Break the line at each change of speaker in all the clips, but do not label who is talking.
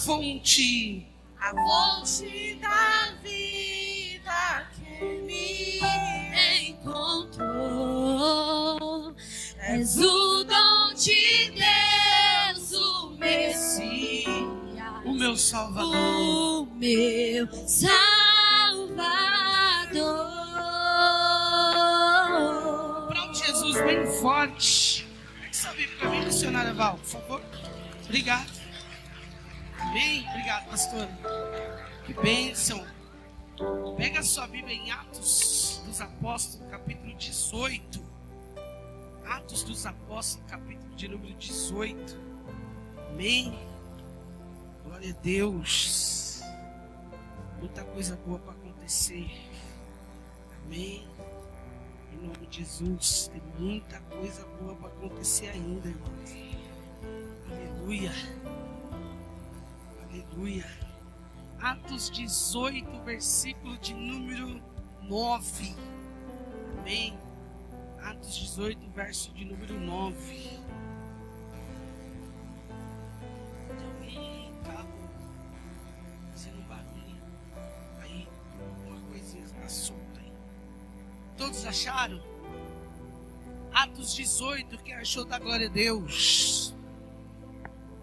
fonte
da vida que me encontrou. És o dom de Deus, o Messias,
o meu Salvador.
o meu Salvador.
Aplaude Jesus bem forte. Essa Bíblia para mim, missionária Val, por favor. Obrigado. Amém. Obrigado, pastor. Que bênção. Pega a sua Bíblia em Atos dos Apóstolos, capítulo 18. Atos dos Apóstolos, capítulo de número 18. Amém. Glória a Deus. Muita coisa boa para acontecer. Amém. Em nome de Jesus. Tem muita coisa boa para acontecer ainda, irmãos. Aleluia. Aleluia. Atos 18, versículo de número 9. Amém. Atos 18, verso de número 9. Tem carro fazendo barulho. Aí, uma coisinha está solta aí. Todos acharam? Atos 18, quem achou da glória a Deus?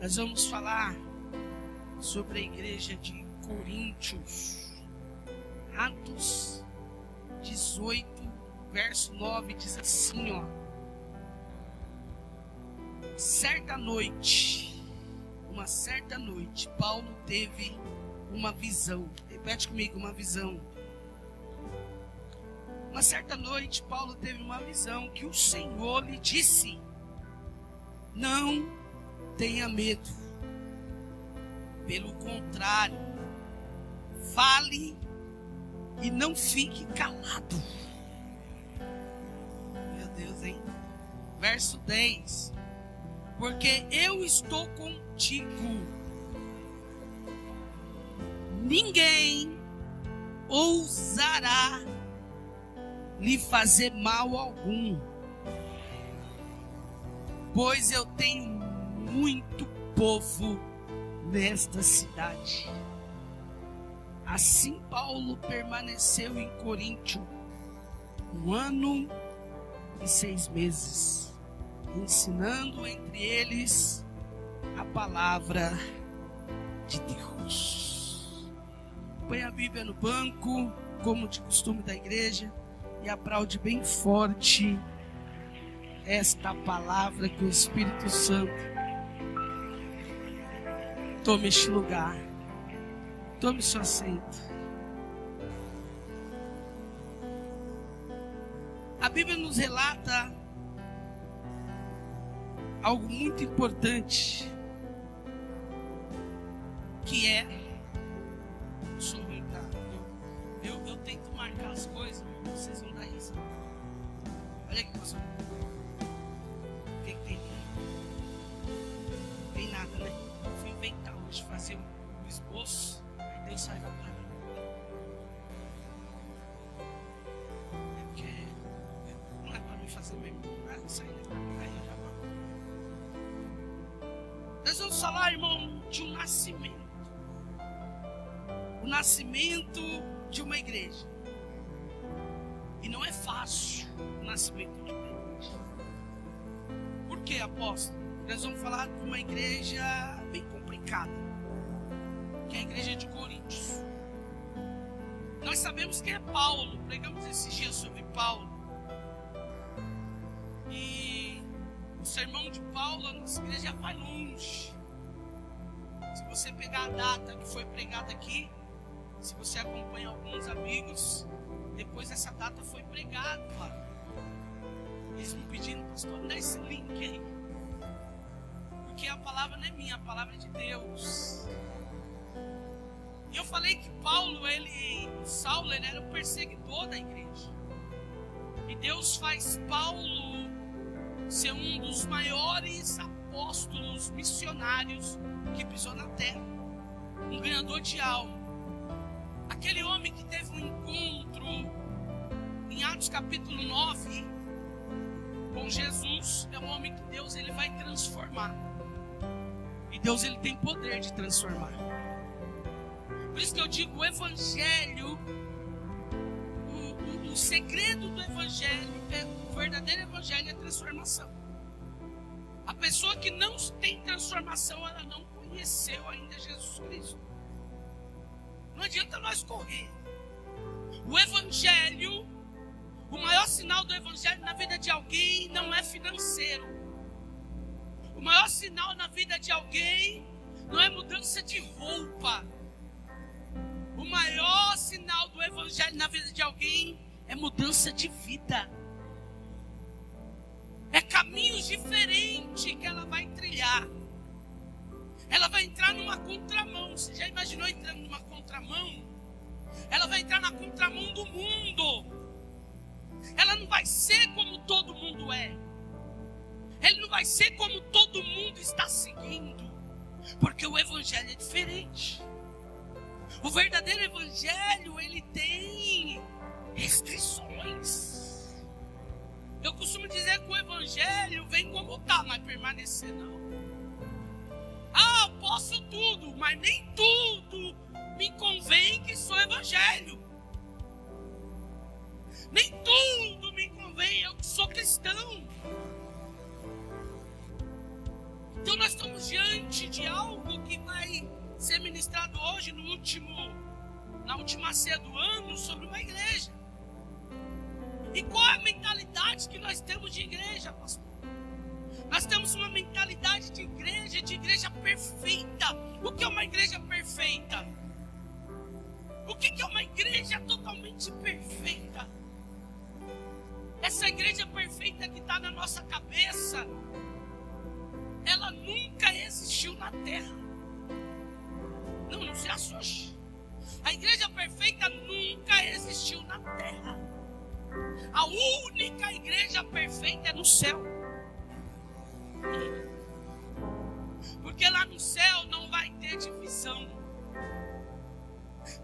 Nós vamos falar sobre a igreja de Coríntios. Atos 18, verso 9 diz assim, ó: uma certa noite, Paulo teve uma visão. Repete comigo, uma visão. Uma certa noite, Paulo teve uma visão que o Senhor lhe disse: não tenha medo. Pelo contrário, fale e não fique calado. Meu Deus, hein? Verso 10. Porque eu estou contigo. Ninguém ousará lhe fazer mal algum, pois eu tenho muito povo nesta cidade. Assim Paulo permaneceu em Coríntio 1 ano e 6 meses, ensinando entre eles a palavra de Deus. Põe a Bíblia no banco, como de costume da igreja, e aplaude bem forte esta palavra que o Espírito Santo tome este lugar. Tome seu assento. A Bíblia nos relata algo muito importante, que é... Deixa eu ver, tá? Eu tento marcar as coisas, vocês vão dar isso. Olha aqui, pastor. O que tem? Não tem nada, né? Eu fui inventar hoje, fazer um esboço. Aí Deus sai da para mim. É porque não é para mim fazer mesmo. Não sai, né? Aí eu já vou. Nós vamos falar, irmão, de um nascimento. O nascimento de uma igreja. E não é fácil o nascimento de uma igreja. Por quê, apóstolo? Nós vamos falar de uma igreja bem complicada, que é a igreja de Coríntios. Nós sabemos que é Paulo. Pregamos esses dias sobre Paulo. E o sermão de Paulo, a nossa igreja vai longe. Se você pegar a data que foi pregada aqui, se você acompanha alguns amigos, depois essa data foi pregada lá. Eles me pediram, pastor, dá esse link aí. Porque a palavra não é minha, a palavra é de Deus. E eu falei que Saulo era o perseguidor da igreja. E Deus faz Paulo ser um dos maiores apóstolos missionários que pisou na terra. Um ganhador de alma. Aquele homem que teve um encontro em Atos capítulo 9 com Jesus, é um homem que Deus ele vai transformar. E Deus ele tem poder de transformar. Por isso que eu digo, o evangelho, o segredo do evangelho, o verdadeiro evangelho é transformação. A pessoa que não tem transformação, ela não conheceu ainda Jesus Cristo. Não adianta nós correr. O evangelho, o maior sinal do evangelho na vida de alguém não é financeiro. O maior sinal na vida de alguém não é mudança de roupa. O maior sinal do evangelho na vida de alguém é mudança de vida. É caminhos diferentes que ela vai trilhar. Ela vai entrar numa contramão. Você já imaginou entrando numa contramão? Ela vai entrar na contramão do mundo. Ela não vai ser como todo mundo é. Ele não vai ser como todo mundo está seguindo. Porque o evangelho é diferente. O verdadeiro evangelho, ele tem restrições. Eu costumo dizer que o evangelho vem como está, mas permanecer não. Ah, eu posso tudo, mas nem tudo me convém que sou evangelho. Nem tudo me convém, eu que sou cristão. Então nós estamos diante de algo que vai ser ministrado hoje na última ceia do ano sobre uma igreja. E qual é a mentalidade que nós temos de igreja, pastor? Nós temos uma mentalidade de igreja perfeita. O que é uma igreja perfeita? O que é uma igreja totalmente perfeita? Essa igreja perfeita que está na nossa cabeça, ela nunca existiu na terra. Não se assuste. A igreja perfeita nunca existiu na terra. A única igreja perfeita é no céu. Porque lá no céu não vai ter divisão.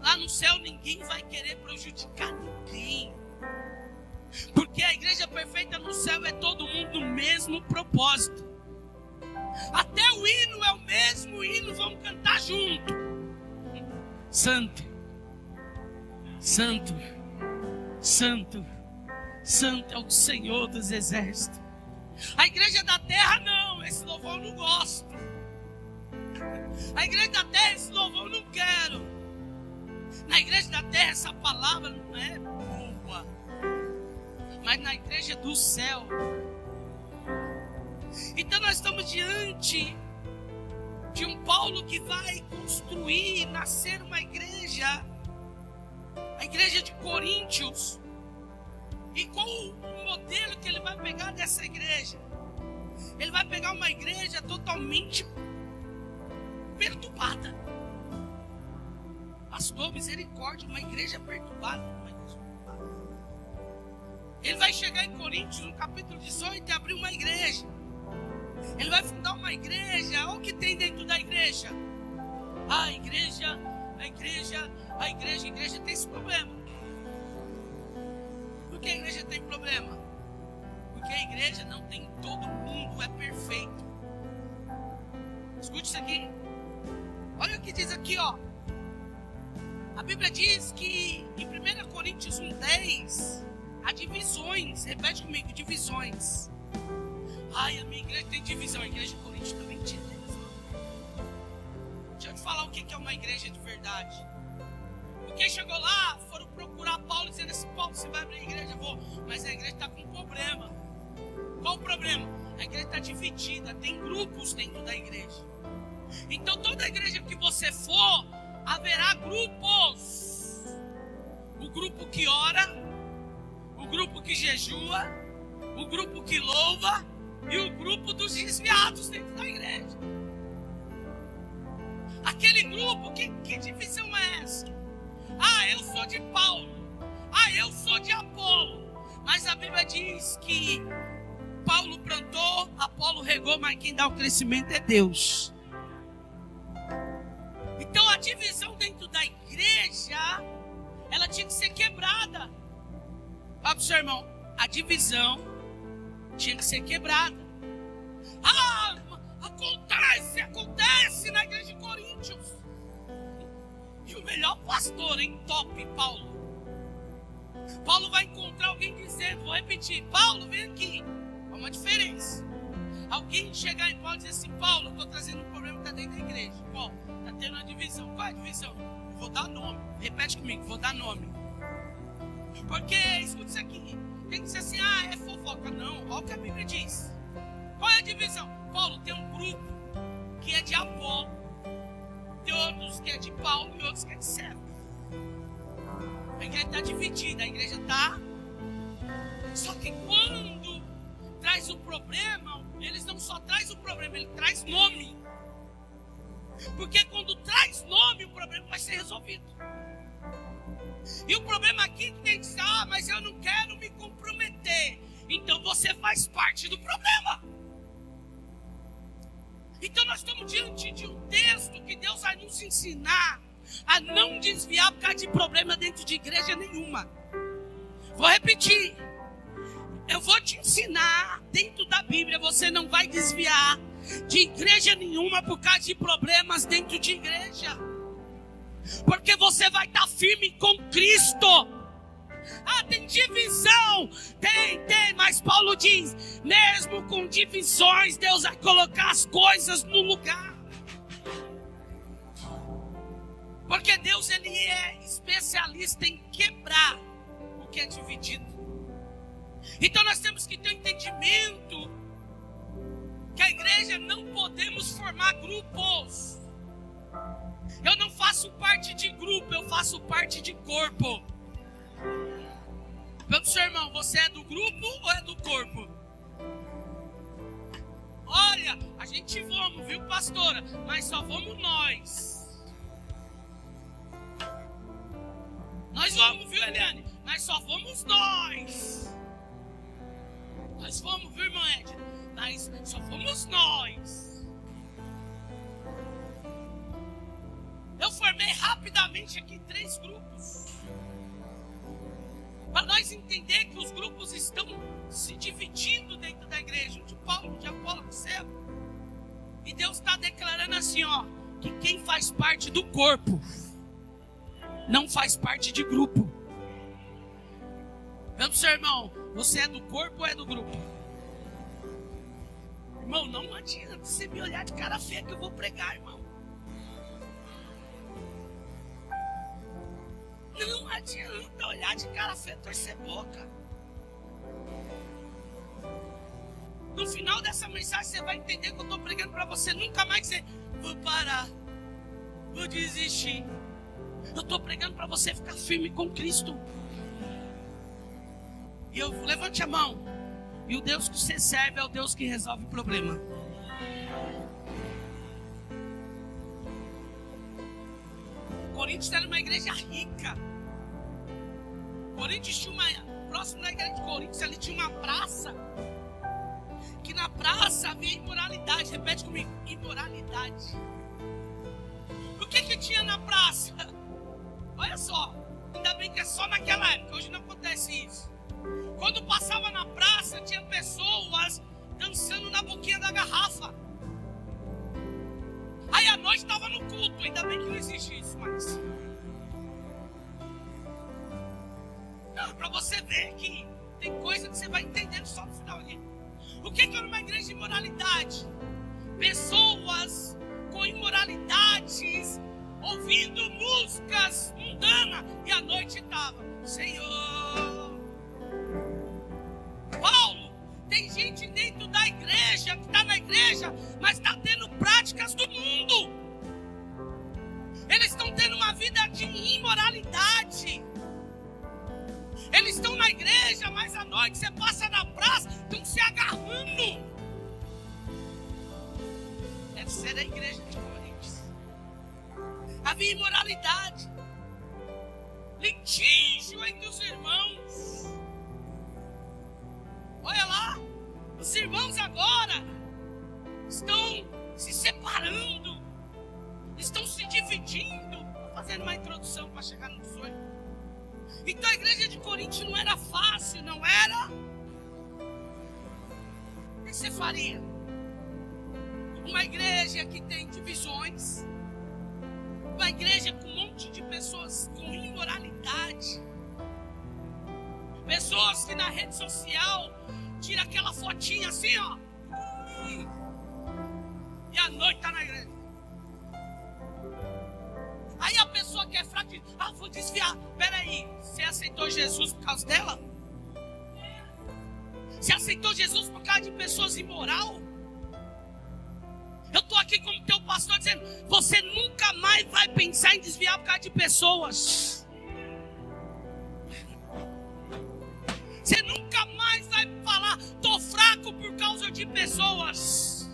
Lá no céu ninguém vai querer prejudicar ninguém. Porque a igreja perfeita no céu é todo mundo no mesmo propósito. Até o hino é o mesmo hino, vamos cantar junto. Santo, Santo, Santo, Santo é o Senhor dos exércitos. A igreja da terra não, esse louvor eu não gosto. A igreja da terra, esse louvor eu não quero. Na igreja da terra essa palavra não é boa. Mas na igreja do céu. Então nós estamos diante de um Paulo que vai construir, nascer uma igreja. A igreja de Coríntios. E qual o modelo que ele vai pegar dessa igreja? Ele vai pegar uma igreja totalmente perturbada. Pastor, misericórdia, uma igreja perturbada. Ele vai chegar em Coríntios, no capítulo 18, e abrir uma igreja. Ele vai fundar uma igreja. Olha o que tem dentro da igreja. A igreja tem esse problema. Por que a igreja tem problema? Porque a igreja não tem todo mundo, é perfeito. Escute isso aqui. Olha o que diz aqui, ó. A Bíblia diz que em 1 Coríntios 1:10 há divisões. Repete comigo, divisões. Ai, a minha igreja tem divisão. A igreja de Coríntios também tinha divisão. Deixa eu te falar o que é uma igreja de verdade. Porque chegou lá, foram procurar Paulo dizendo assim: Paulo, você vai abrir a igreja? Vou. Mas a igreja está com um problema. Qual o problema? A igreja está dividida, tem grupos dentro da igreja. Então toda igreja que você for, haverá grupos. O grupo que ora, o grupo que jejua, o grupo que louva e o grupo dos desviados dentro da igreja. Aquele grupo, que divisão é essa? Ah, eu sou de Paulo. Ah, eu sou de Apolo. Mas a Bíblia diz que Paulo plantou, Apolo regou, mas quem dá o crescimento é Deus. Então a divisão dentro da igreja, ela tinha que ser quebrada. Fala pro seu irmão, a divisão tinha que ser quebrada. Ah, acontece na igreja de Coríntios. E o melhor pastor, hein? Top, Paulo. Paulo vai encontrar alguém dizendo, vou repetir, Paulo, vem aqui. É uma diferença. Alguém chegar em Paulo e dizer assim, Paulo, eu estou trazendo um problema que está dentro da igreja. Paulo, está tendo uma divisão. Qual é a divisão? Eu vou dar nome. Repete comigo, vou dar nome. Porque, escuta isso aqui. Tem que dizer assim, é fofoca. Não, olha o que a Bíblia diz. Qual é a divisão? Paulo, tem um grupo que é de Apolo, tem outros que é de Paulo e outros que é de Cefas. A igreja está dividida, a igreja está... Só que quando traz o problema, eles não só trazem o problema, ele traz nome. Porque quando traz nome, o problema vai ser resolvido. E o problema aqui é que tem que dizer, mas eu não quero me comprometer. Então você faz parte do problema. Então nós estamos diante de um texto que Deus vai nos ensinar a não desviar por causa de problema dentro de igreja nenhuma. Vou repetir. Eu vou te ensinar dentro da Bíblia, você não vai desviar de igreja nenhuma por causa de problemas dentro de igreja. Porque você vai estar firme com Cristo. Tem divisão. Tem, mas Paulo diz, mesmo com divisões, Deus vai colocar as coisas no lugar. Porque Deus, ele é especialista em quebrar o que é dividido. Então nós temos que ter um entendimento que a igreja não podemos formar grupos. Eu não faço parte de grupo, eu faço parte de corpo. Pergunta seu irmão, você é do grupo ou é do corpo? Olha, a gente vamos, viu, pastora? Mas só vamos nós. Nós vamos, viu, Eliane? Mas só vamos nós. Nós vamos, viu, irmã Edna? Mas só vamos nós. Eu formei rapidamente aqui 3 grupos. Para nós entender que os grupos estão se dividindo dentro da igreja. De Paulo, de Apolo, de Cefas. E Deus está declarando assim, que quem faz parte do corpo não faz parte de grupo. Pergunta seu irmão, você é do corpo ou é do grupo? Irmão, não adianta você me olhar de cara feia que eu vou pregar, irmão. Não adianta olhar de cara feia e torcer boca. No final dessa mensagem você vai entender que eu estou pregando para você. Nunca mais dizer, vou parar, vou desistir. Eu estou pregando para você ficar firme com Cristo. E eu levante a mão. E o Deus que você serve é o Deus que resolve o problema. Coríntios era uma igreja rica. Coríntios tinha próximo da igreja de Coríntios, ali tinha uma praça. Que na praça havia imoralidade. Repete comigo, imoralidade. O que tinha na praça? Olha só, ainda bem que é só naquela época, hoje não acontece isso. Quando passava na praça, tinha pessoas dançando na boquinha da garrafa. Aí à noite estava no culto, ainda bem que não existe isso mais. Não, para você ver que tem coisa que você vai entendendo só no final ali. O que era uma igreja de imoralidade? Pessoas com imoralidades, ouvindo músicas mundanas, e à noite estava, Senhor. Paulo, tem gente dentro da igreja, que está na igreja, mas está tendo práticas do mundo. Eles estão tendo uma vida de imoralidade. Eles estão na igreja, mas à noite você passa na praça, estão se agarrando. Deve ser a igreja de Coríntios. Havia imoralidade, litígio entre os irmãos. Olha lá, os irmãos agora estão se separando, estão se dividindo. Estou fazendo uma introdução para chegar no sonho. Então a igreja de Corinto não era fácil, não era? O que você faria? Uma igreja que tem divisões. uma igreja com um monte de pessoas com imoralidade. Pessoas que na rede social tiram aquela fotinha assim, ó. E à noite tá na igreja. Aí a pessoa que é fraca diz, vou desviar. Peraí, você aceitou Jesus por causa dela? Você aceitou Jesus por causa de pessoas imoral? Eu estou aqui como teu pastor dizendo, você nunca mais vai pensar em desviar por causa de pessoas. Você nunca mais vai falar, estou fraco por causa de pessoas.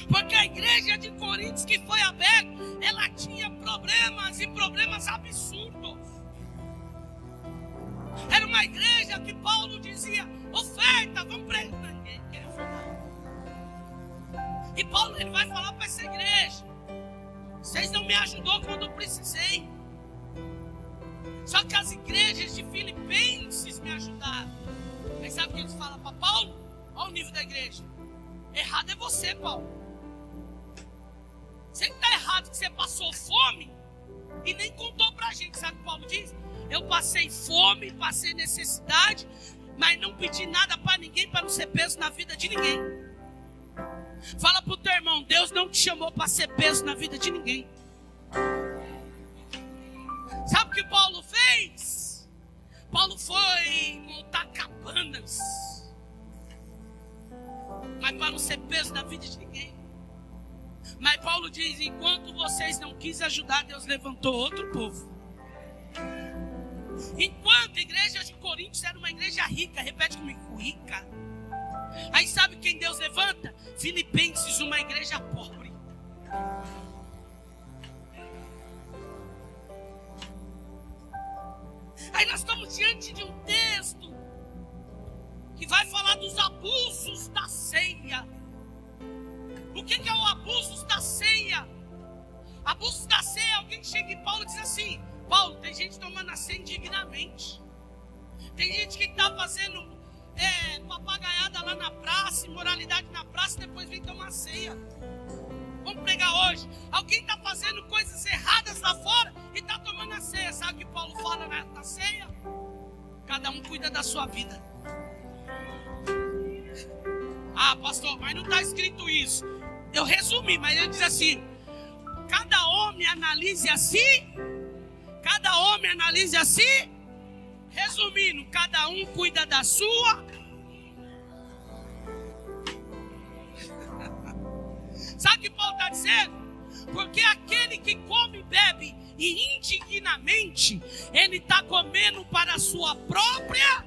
Porque a igreja de Coríntios que foi aberta, ela tinha problemas e problemas absurdos. Era uma igreja que Paulo dizia, oferta, vamos para ninguém quer ofertar. E Paulo ele vai falar para essa igreja, vocês não me ajudou quando eu precisei. Só que as igrejas de Filipenses me ajudaram. Mas sabe o que eles falam para Paulo? Olha o nível da igreja. Errado é você, Paulo. Você que está errado que você passou fome e nem contou para a gente. Sabe o que Paulo diz? Eu passei fome, passei necessidade, mas não pedi nada para ninguém, para não ser peso na vida de ninguém. Fala para o teu irmão, Deus não te chamou para ser peso na vida de ninguém. Sabe o que Paulo fez? Paulo foi montar cabanas, mas para não ser peso na vida de ninguém. Mas Paulo diz, enquanto vocês não quis ajudar, Deus levantou outro povo. Enquanto a igreja de Coríntios era uma igreja rica, repete comigo, rica. Aí sabe quem Deus levanta? Filipenses, uma igreja pobre. Aí nós estamos diante de um texto que vai falar dos abusos da ceia. O que é o abuso da ceia? Abuso da ceia, alguém chega em Paulo e diz assim, Paulo, tem gente tomando a ceia indignamente. Tem gente que está fazendo papagaiada lá na praça, imoralidade na praça, e depois vem tomar ceia. Vamos pregar hoje. Alguém está fazendo coisas erradas lá fora e está tomando a ceia. Sabe o que Paulo fala na ceia? Cada um cuida da sua vida. Pastor, mas não está escrito isso. Eu resumi, mas ele diz assim, cada homem analise a si. Cada homem analise a si. Resumindo, cada um cuida da sua. Sabe o que Paulo está dizendo? Porque aquele que come e bebe e indignamente, ele está comendo para a sua própria.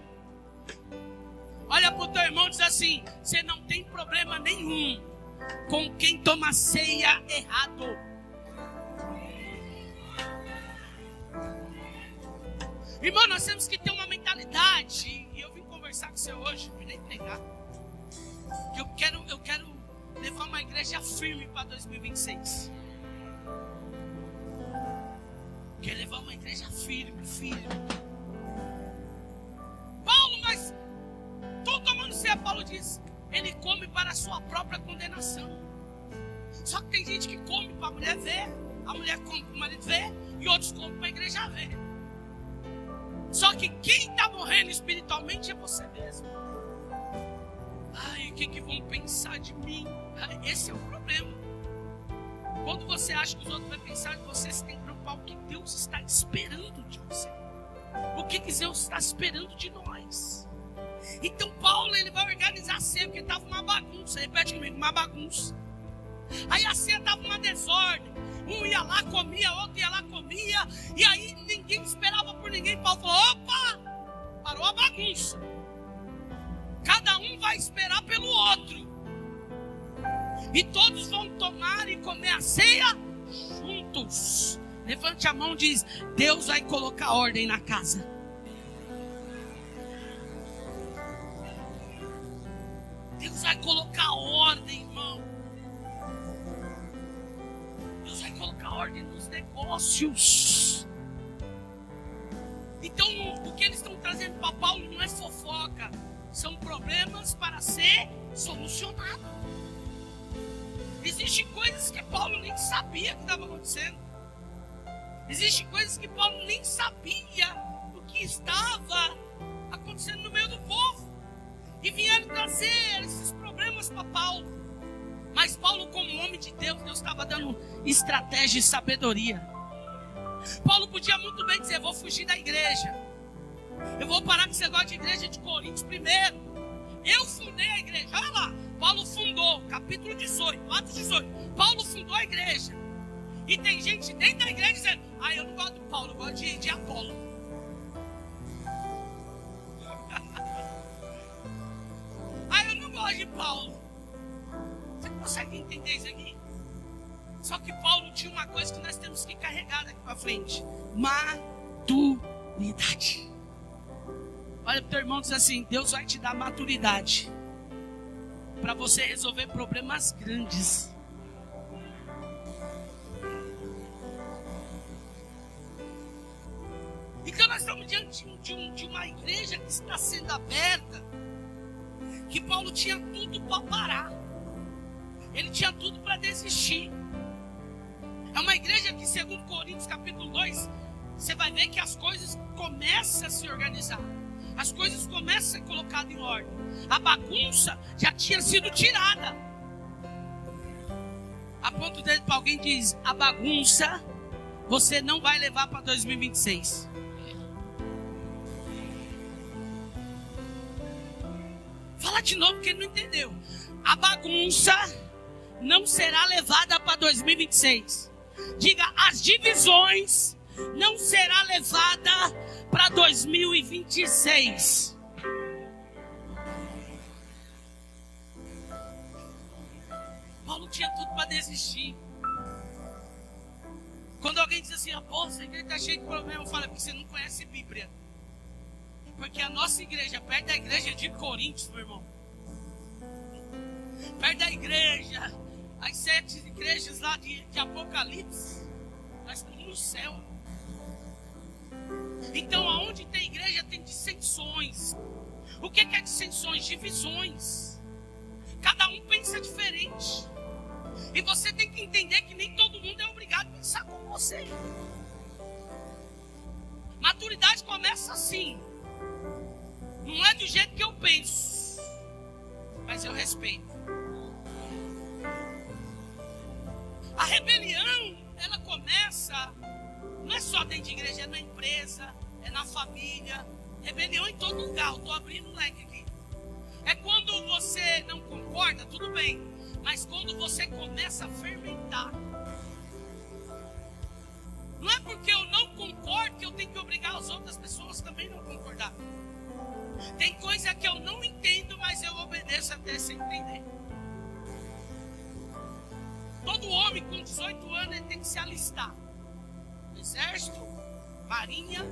Olha para o teu irmão e diz assim, você não tem problema nenhum com quem toma ceia errado. Irmão, nós temos que ter uma mentalidade. E eu vim conversar com você hoje, vim nem pregar. Que eu quero levar uma igreja firme para 2026. Quero levar uma igreja firme, firme. Paulo, mas estou tomando ceia, Paulo diz. Ele come para a sua própria condenação. Só que tem gente que come para a mulher ver. A mulher come para o marido ver. E outros comem para a igreja ver. Só que quem está morrendo espiritualmente é você mesmo. Ai, o que vão pensar de mim? Esse é o problema. Quando você acha que os outros vão pensar de você, você tem que preocupar o que Deus está esperando de você. O que Deus está esperando de nós. Então Paulo ele vai organizar a ceia, porque estava uma bagunça. Repete comigo, uma bagunça. Aí a ceia estava uma desordem. Um ia lá, comia, outro ia lá, comia. E aí ninguém esperava por ninguém. Paulo falou, opa, parou a bagunça. Cada um vai esperar pelo outro. E todos vão tomar e comer a ceia juntos. Levante a mão e diz, Deus vai colocar ordem na casa. Deus vai colocar ordem, irmão. Deus vai colocar ordem nos negócios. Então, o que eles estão trazendo para Paulo não é fofoca. São problemas para ser solucionado. Existem coisas que Paulo nem sabia que estava acontecendo. Existem coisas que Paulo nem sabia o que estava acontecendo no meio do povo. E vieram trazer esses problemas para Paulo. Mas Paulo, como homem de Deus, Deus estava dando estratégia e sabedoria. Paulo podia muito bem dizer: vou fugir da igreja. Eu vou parar com esse negócio de igreja de Coríntios primeiro. Eu fundei a igreja. Olha lá, Paulo fundou, capítulo 18, Atos 18. Paulo fundou a igreja. E tem gente dentro da igreja dizendo: eu não gosto de Paulo, eu gosto de Apolo. Eu não gosto de Paulo. Você consegue entender isso aqui? Só que Paulo tinha uma coisa que nós temos que carregar daqui para frente: maturidade. Olha para o teu irmão e diz assim: Deus vai te dar maturidade para você resolver problemas grandes. Então nós estamos diante de uma igreja que está sendo aberta, que Paulo tinha tudo para parar. Ele tinha tudo para desistir. É uma igreja que, segundo Coríntios capítulo 2, você vai ver que as coisas começam a se organizar. As coisas começam a ser colocadas em ordem. A bagunça já tinha sido tirada. A ponto dele para alguém diz: a bagunça você não vai levar para 2026. Fala de novo porque ele não entendeu. A bagunça não será levada para 2026. Diga: as divisões não será levada para 2026. Paulo tinha tudo para desistir. Quando alguém diz assim: essa igreja está cheia de problemas, eu falo: porque você não conhece Bíblia. Porque a nossa igreja, perto da igreja de Coríntios, meu irmão, perto da igreja, as 7 igrejas lá de Apocalipse, nós estamos no céu. Então, aonde tem igreja, tem dissensões. O que é dissensões? Divisões. Cada um pensa diferente. E você tem que entender que nem todo mundo é obrigado a pensar como você. Maturidade começa assim. Não é do jeito que eu penso, mas eu respeito. A rebelião, ela começa, não é só dentro de igreja, é na empresa, é na família. Rebelião em todo lugar. Eu estou abrindo um leque aqui. É quando você não concorda, tudo bem, mas quando você começa a fermentar. Não é porque eu não concordo que eu tenho que obrigar as outras pessoas também a não concordar. Tem coisa que eu não entendo, mas eu obedeço até sem entender. Todo homem com 18 anos ele tem que se alistar. Exército, marinha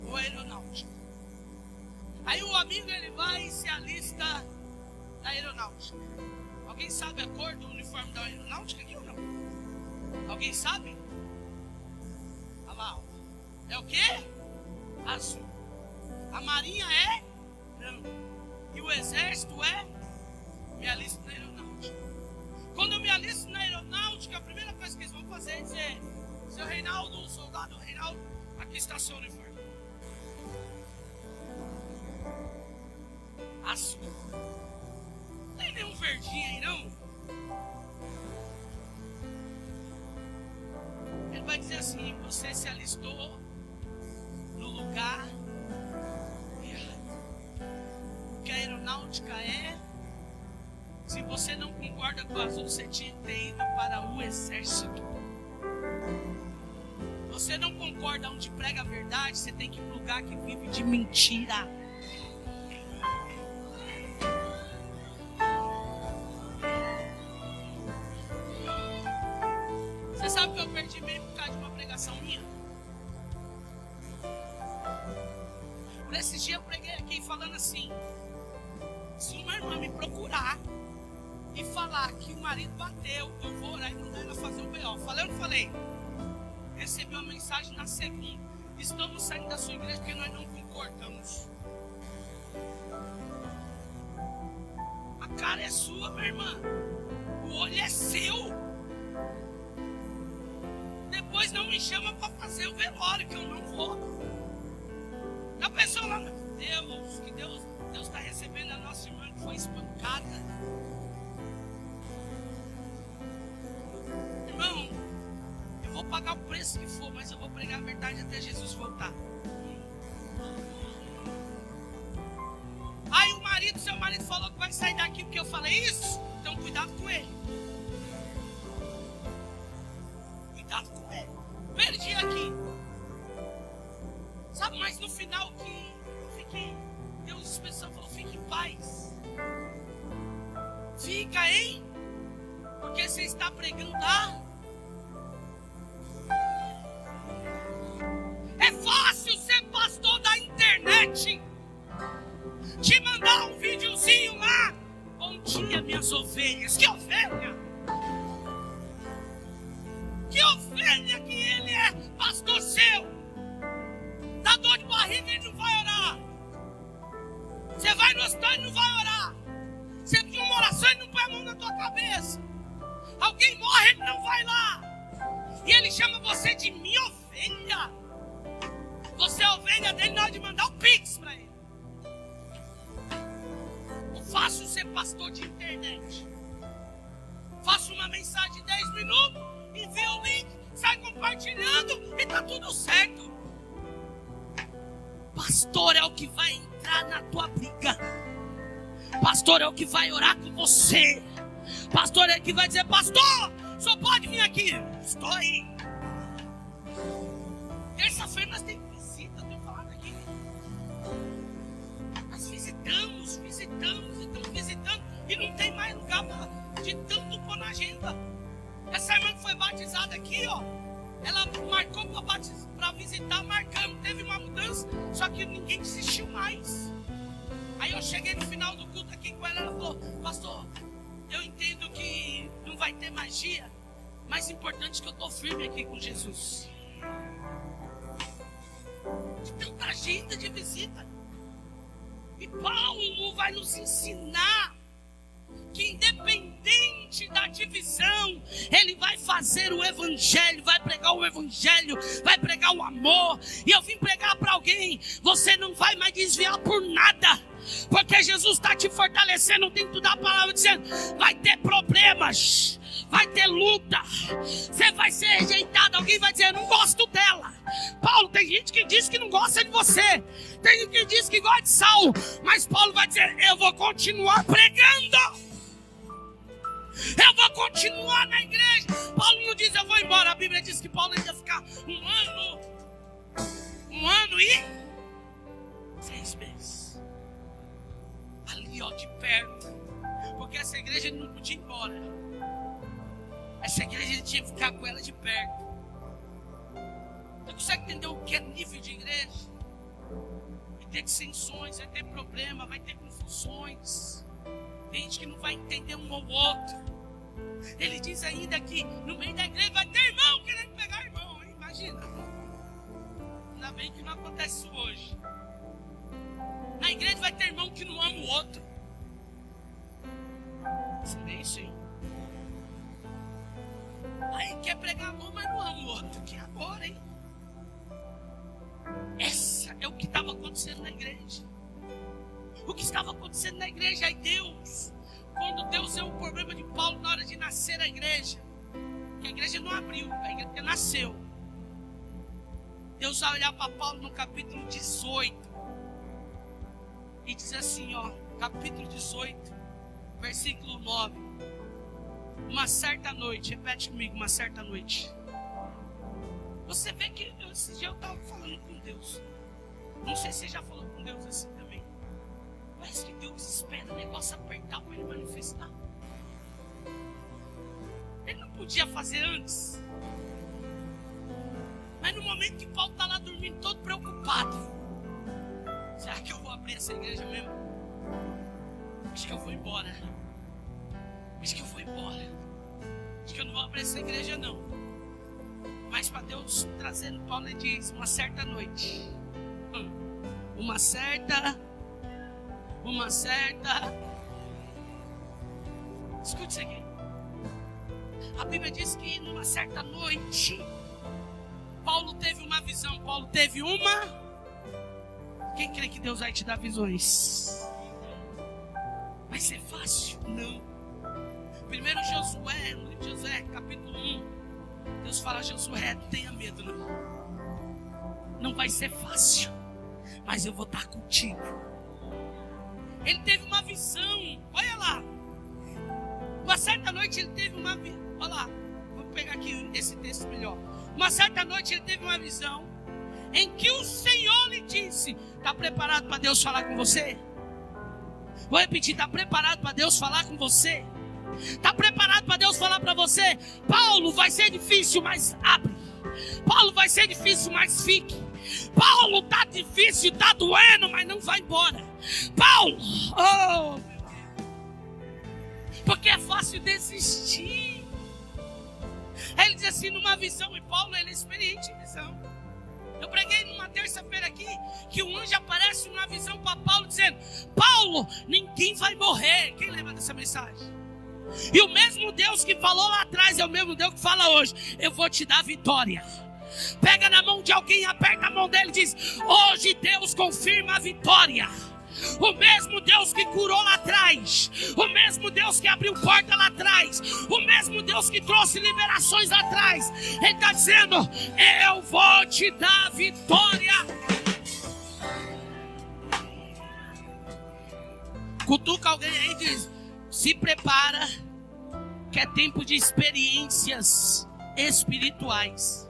ou aeronáutica. Aí o amigo ele vai e se alista na aeronáutica. Alguém sabe a cor do uniforme da aeronáutica aqui ou não? Alguém sabe? Olha lá. É o quê? Azul. A marinha é branco. E o exército é? Me alisto na aeronáutica. Quando eu me alisto na aeronáutica, a primeira coisa que eles vão fazer é dizer: seu Reinaldo, soldado Reinaldo, aqui está seu uniforme. Azul. Não tem nenhum verdinho aí não? Ele vai dizer assim: você se alistou no lugar errado. O que a aeronáutica é? Se você não concorda com o azul, você tinha que ter ido para o exército. Você não concorda onde prega a verdade, você tem que ir para um lugar que vive de mentira. Você sabe que eu perdi meio por causa de uma pregação minha? Por esses dias eu preguei aqui falando assim: se uma irmã me procurar e falar que o marido bateu, eu vou orar e mandar ela fazer o B.O. Falei ou não falei? Recebi uma mensagem na segunda: estamos saindo da sua igreja porque nós não concordamos. A cara é sua, minha irmã. O olho é seu. Depois depois não me chama para fazer o velório, que eu não vou. A pessoa lá, Deus está recebendo a nossa irmã que foi espancada. Irmão, eu vou pagar o preço que for, mas eu vou pregar a verdade até Jesus voltar. Aí seu marido falou que vai sair daqui porque eu falei isso. Então cuidado com ele. Cuidado com ele. Perdi aqui. Sabe, mas no final que eu fiquei, Deus expressão falou, fique em paz. Fica, hein? Porque você está pregando lá. É fácil ser pastor da internet. Te mandar um videozinho lá. Bom dia, minhas ovelhas. Que ovelha? Que ovelha que ele é, pastor seu. Dá dor de barriga e ele não vai orar. Você vai no hospital e não vai orar. Você pediu uma oração e não põe a mão na tua cabeça. Alguém morre, ele não vai lá. E ele chama você de minha ovelha. Você é a ovelha dele na hora de mandar um pix para ele. Fácil ser pastor de internet. Faço uma mensagem de 10 minutos, envia o link, sai compartilhando e tá tudo certo. Pastor é o que vai entrar na tua briga. Pastor é o que vai orar com você. Pastor é o que vai dizer, pastor, só pode vir aqui. Estou aí. Terça-feira nós temos visita, eu tenho falado aqui. Nós visitamos e não tem mais lugar de tanto pôr na agenda. Essa irmã que foi batizada aqui, ó, ela marcou para visitar, marcando, teve uma mudança, só que ninguém desistiu mais. Aí eu cheguei no final do culto aqui com ela, ela falou, pastor, eu entendo que não vai ter magia, mas importante que eu tô firme aqui com Jesus. De tanta agenda de visita. E Paulo vai nos ensinar que independente da divisão, ele vai fazer o evangelho, vai pregar o evangelho, vai pregar o amor. E eu vim pregar para alguém, você não vai mais desviar por nada, porque Jesus está te fortalecendo dentro da palavra, dizendo, vai ter problemas, vai ter luta, você vai ser rejeitado, alguém vai dizer, não gosto dela. Paulo, tem gente que diz que não gosta de você, tem gente que diz que gosta de Saulo, mas Paulo vai dizer, eu vou continuar pregando, eu vou continuar na igreja. Paulo não diz, eu vou embora, a Bíblia diz que Paulo ia ficar um ano e 6 meses ali, ó, de perto, porque essa igreja ele não podia ir embora. Essa igreja ele tinha que ficar com ela de perto. Você consegue entender o que é nível de igreja? Vai ter dissensões, vai ter problema, vai ter confusões. Tem gente que não vai entender um ou outro. Ele diz ainda que no meio da igreja vai ter irmão querendo pegar irmão, hein? Imagina. Ainda bem que não acontece isso hoje. Na igreja vai ter irmão que não ama o outro. Silêncio, hein? Aí quer pregar amor, mas não ama o outro. Que amor, hein? Essa é o que estava acontecendo na igreja. O que estava acontecendo na igreja. Aí Deus, quando Deus deu um problema de Paulo na hora de nascer a igreja, que a igreja não abriu, a igreja nasceu. Deus vai olhar para Paulo no capítulo 18 e diz assim, ó, capítulo 18, versículo 9. Uma certa noite, repete comigo, uma certa noite. Você vê que esse dia eu estava falando com Deus. Não sei se você já falou com Deus assim também. Parece que Deus espera o negócio apertar para ele manifestar. Ele não podia fazer antes. Mas no momento que Paulo está lá dormindo todo preocupado, será que eu vou abrir essa igreja mesmo? Acho que eu vou embora. Acho que eu vou embora. Acho que eu não vou abrir essa igreja não. Mas para Deus trazendo Paulo, ele diz, uma certa noite. Uma certa. Escute isso aqui. A Bíblia diz que numa certa noite, Paulo teve uma visão. Paulo teve uma. Quem crê que Deus vai te dar visões? Vai ser fácil? Não. Primeiro Josué, no livro de Josué, capítulo 1. Deus fala: Josué, não tenha medo não. Não vai ser fácil, mas eu vou estar contigo. Ele teve uma visão. Olha lá. Uma certa noite ele teve uma visão. Olha lá. Vou pegar aqui esse texto melhor. Uma certa noite ele teve uma visão em que o Senhor lhe disse: está preparado para Deus falar com você? Vou repetir: está preparado para Deus falar com você? Está preparado para Deus falar para você? Paulo, vai ser difícil, mas abre. Paulo, vai ser difícil, mas fique. Paulo, está difícil, está doendo, mas não vai embora. Paulo, oh, porque é fácil desistir. Aí ele diz assim, numa visão, e Paulo, ele é experiente em visão. Eu preguei numa terça-feira aqui, que um anjo aparece numa visão para Paulo, dizendo: Paulo, ninguém vai morrer. Quem lembra dessa mensagem? E o mesmo Deus que falou lá atrás é o mesmo Deus que fala hoje: eu vou te dar vitória. Pega na mão de alguém, aperta a mão dele e diz: hoje Deus confirma a vitória. O mesmo Deus que curou lá atrás, o mesmo Deus que abriu porta lá atrás, o mesmo Deus que trouxe liberações lá atrás, Ele está dizendo: eu vou te dar vitória. Cutuca alguém aí e diz: se prepara, que é tempo de experiências espirituais.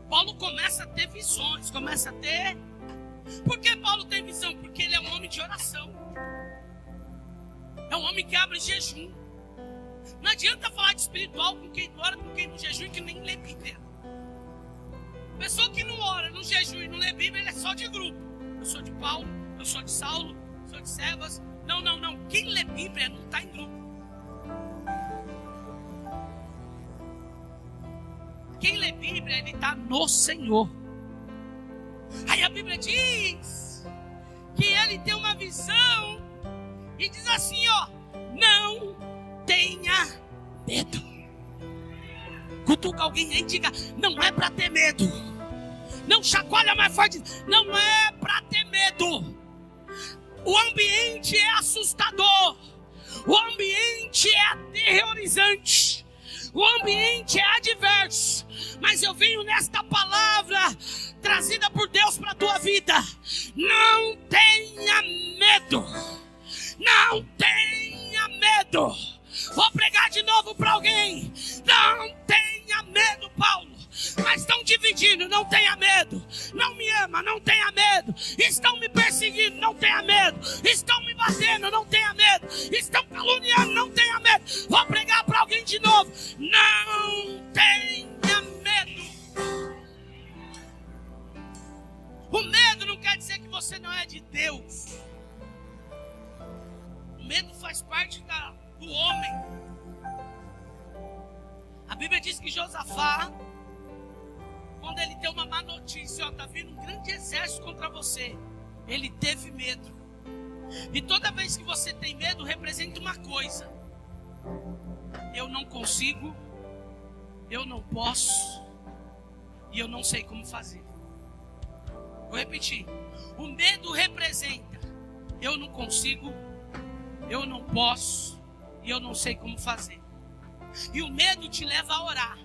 Paulo começa a ter visões, começa a ter. Por que Paulo tem visão? Porque ele é um homem de oração. É um homem que abre jejum. Não adianta falar de espiritual com quem ora, com quem não jejum e que nem lê Bíblia. Pessoa que não ora, não jejum e não lê Bíblia, ele é só de grupo. Eu sou de Paulo, eu sou de Saulo, sou de Cefas. Não. Quem lê Bíblia não está em grupo. Quem lê Bíblia, ele está no Senhor. Aí a Bíblia diz que ele tem uma visão e diz assim, ó: não tenha medo. Cutuca alguém aí e diga: não é para ter medo. Não, chacoalha mais forte. Não é para ter medo. O ambiente é assustador. O ambiente é aterrorizante. O ambiente é adverso. Mas eu venho nesta palavra trazida por Deus para a tua vida. Não tenha medo. Não tenha medo. Vou pregar de novo para alguém. Não tenha medo, Paulo. Mas estão dividindo, não tenha medo. Não me ama, não tenha medo. Estão me perseguindo, não tenha medo. Estão me batendo, não tenha medo. Estão caluniando, não tenha medo. Vou pregar para alguém de novo. Não tenha medo. O medo não quer dizer que você não é de Deus. O medo faz parte do homem. A Bíblia diz que Josafá, quando ele tem uma má notícia, está vindo um grande exército contra você, ele teve medo. E toda vez que você tem medo, representa uma coisa: eu não consigo, eu não posso, e eu não sei como fazer. Vou repetir: o medo representa eu não consigo, eu não posso, e eu não sei como fazer. E o medo te leva a orar.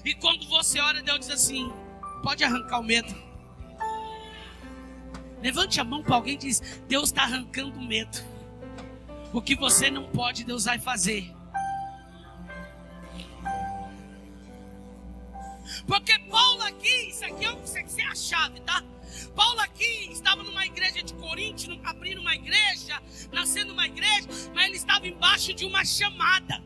E quando você ora, Deus diz assim: pode arrancar o medo. Levante a mão para alguém e diz: Deus está arrancando o medo. O que você não pode, Deus vai fazer. Porque Paulo aqui, isso aqui é a chave, tá? Paulo aqui estava numa igreja de Corinto, abrindo uma igreja, nascendo uma igreja, mas ele estava embaixo de uma chamada.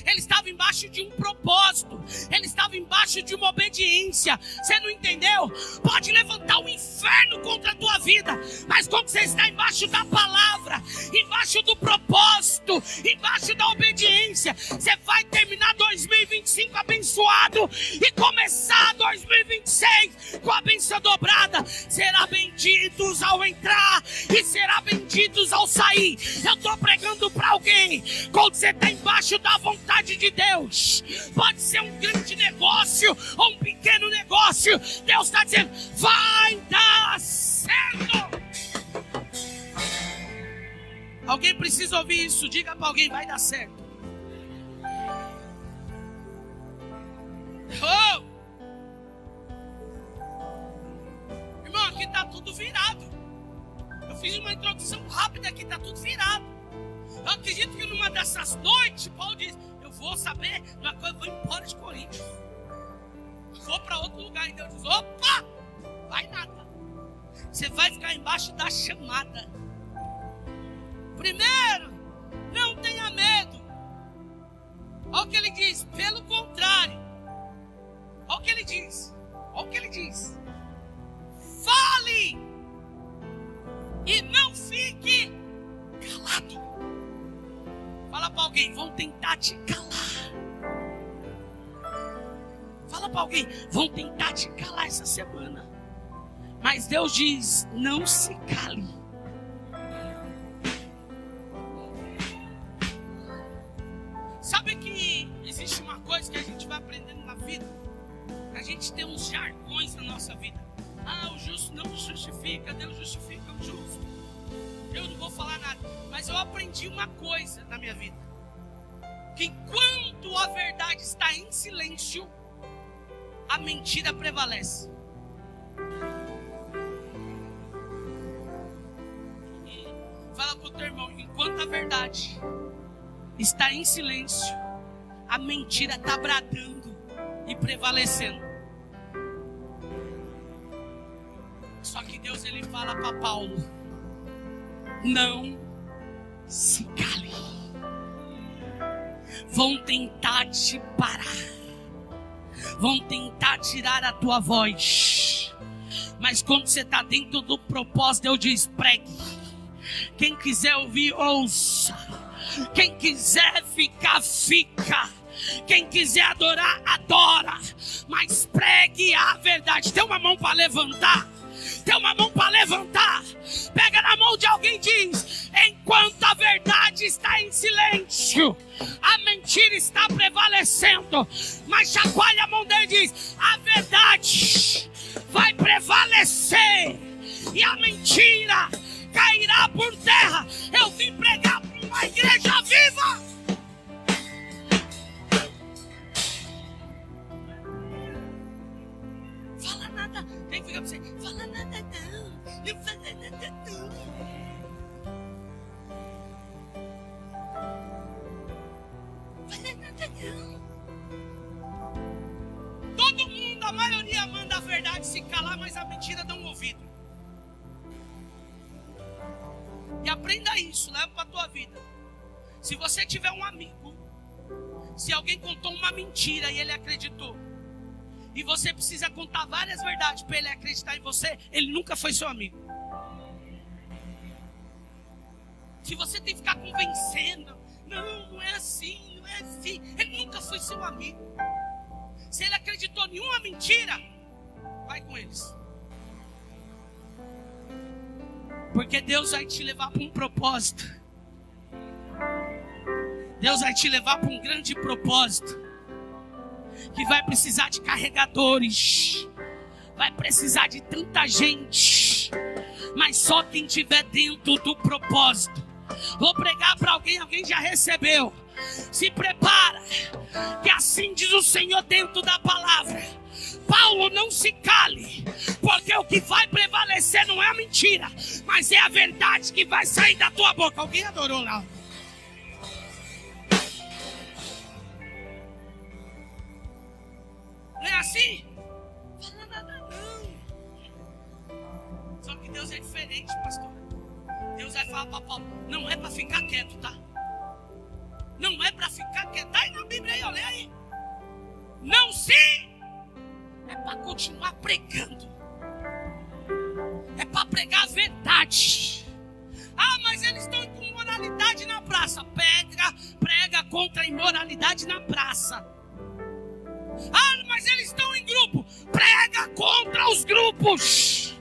Ele estava embaixo de um propósito. Ele estava embaixo de uma obediência. Você não entendeu? Pode levantar o inferno contra a tua vida, mas quando você está embaixo da palavra, embaixo do propósito, embaixo da obediência, você vai terminar 2025 abençoado e começar 2026 com a bênção dobrada. Será benditos ao entrar e será benditos ao sair. Eu estou pregando para alguém. Quando você está embaixo da vontade de Deus, pode ser um grande negócio ou um pequeno negócio, Deus está dizendo, vai dar certo. Alguém precisa ouvir isso. Diga para alguém, vai dar certo. Oh! Irmão, aqui está tudo virado. Eu fiz uma introdução rápida aqui, está tudo virado. Eu acredito que numa dessas noites, Paulo diz, eu vou saber, eu vou embora de Coríntios. Vou para outro lugar. E Deus diz, opa, vai nada. Você vai ficar embaixo da chamada. Primeiro, não tenha medo. Olha o que ele diz, pelo contrário. Olha o que ele diz. Olha o que ele diz. Fale e não fique calado. Fala para alguém, vão tentar te calar. Fala para alguém, vão tentar te calar essa semana. Mas Deus diz, não se cale. Sabe que existe uma coisa que a gente vai aprendendo na vida? A gente tem uns jargões na nossa vida. Ah, o justo não justifica, Deus justifica o justo. Eu não vou falar nada, mas eu aprendi uma coisa na minha vida. Que enquanto a verdade está em silêncio, a mentira prevalece. Fala com o teu irmão, enquanto a verdade está em silêncio, a mentira está bradando e prevalecendo. Só que Deus ele fala para Paulo, não se cale. Vão tentar te parar, vão tentar tirar a tua voz, mas quando você está dentro do propósito, Deus diz, pregue. Quem quiser ouvir, ouça. Quem quiser ficar, fica. Quem quiser adorar, adora. Mas pregue a verdade. Tem uma mão para levantar. Tem uma mão para levantar. Pega na mão de alguém e diz, enquanto a verdade está em silêncio, a mentira está prevalecendo. Mas chacoalha a mão dele e diz, a verdade vai prevalecer e a mentira cairá por terra. Eu vim pregar para uma igreja viva. Fala nada. Tem que ficar para você. Fala nada não. Não fala nada não. Fala nada não. Todo mundo, a maioria manda a verdade se calar, mas a mentira dá um ouvido. E aprenda isso, leva para a tua vida. Se você tiver um amigo, se alguém contou uma mentira e ele acreditou, e você precisa contar várias verdades para ele acreditar em você, ele nunca foi seu amigo. Se você tem que ficar convencendo, não é assim, não é assim, ele nunca foi seu amigo. Se ele acreditou em uma mentira, vai com eles. Porque Deus vai te levar para um propósito. Deus vai te levar para um grande propósito. Que vai precisar de carregadores. Vai precisar de tanta gente. Mas só quem estiver dentro do propósito. Vou pregar para alguém, alguém já recebeu. Se prepara. Que assim diz o Senhor dentro da palavra. Paulo, não se cale, porque o que vai prevalecer não é a mentira, mas é a verdade que vai sair da tua boca. Alguém adorou lá? Não é assim? Fala nada não. Só que Deus é diferente, pastor. Deus vai falar para Paulo, não é para ficar quieto, tá? Não é para ficar quieto. Tá aí na Bíblia aí, olha aí. Não se... É para continuar pregando. É para pregar a verdade. Ah, mas eles estão com imoralidade na praça. Prega contra a imoralidade na praça. Ah, mas eles estão em grupo. Prega contra os grupos.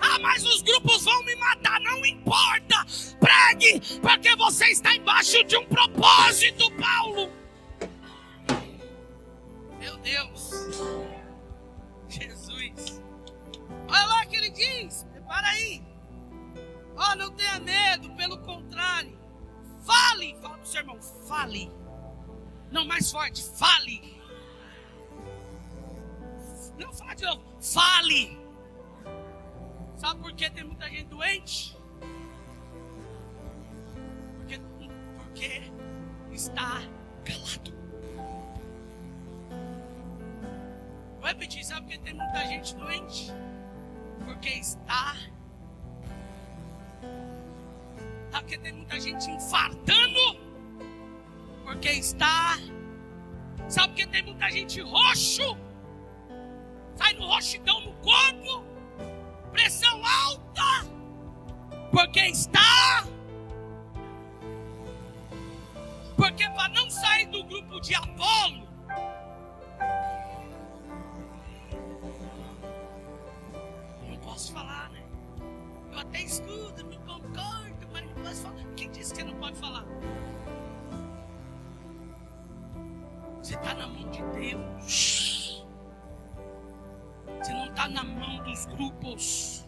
Ah, mas os grupos vão me matar. Não importa. Pregue, porque você está embaixo de um propósito, Paulo. Meu Deus. Jesus. Olha lá o que ele diz. Prepara aí. Ó, não tenha medo, pelo contrário. Fale. Fala pro seu irmão, fale. Não, mais forte, fale. Não, fala de novo, fale. Sabe por que tem muita gente doente? Porque está calado. Vou repetir, sabe por que tem muita gente doente? Porque está... Sabe por que tem muita gente infartando? Porque está... Sabe por que tem muita gente roxo? Sai no roxidão no corpo? Pressão alta? Porque está... Porque para não sair do grupo de Apolo, não posso falar, né? Eu até estudo, me concordo, mas não posso falar. Quem disse que não pode falar? Você está na mão de Deus. Você não está na mão dos grupos.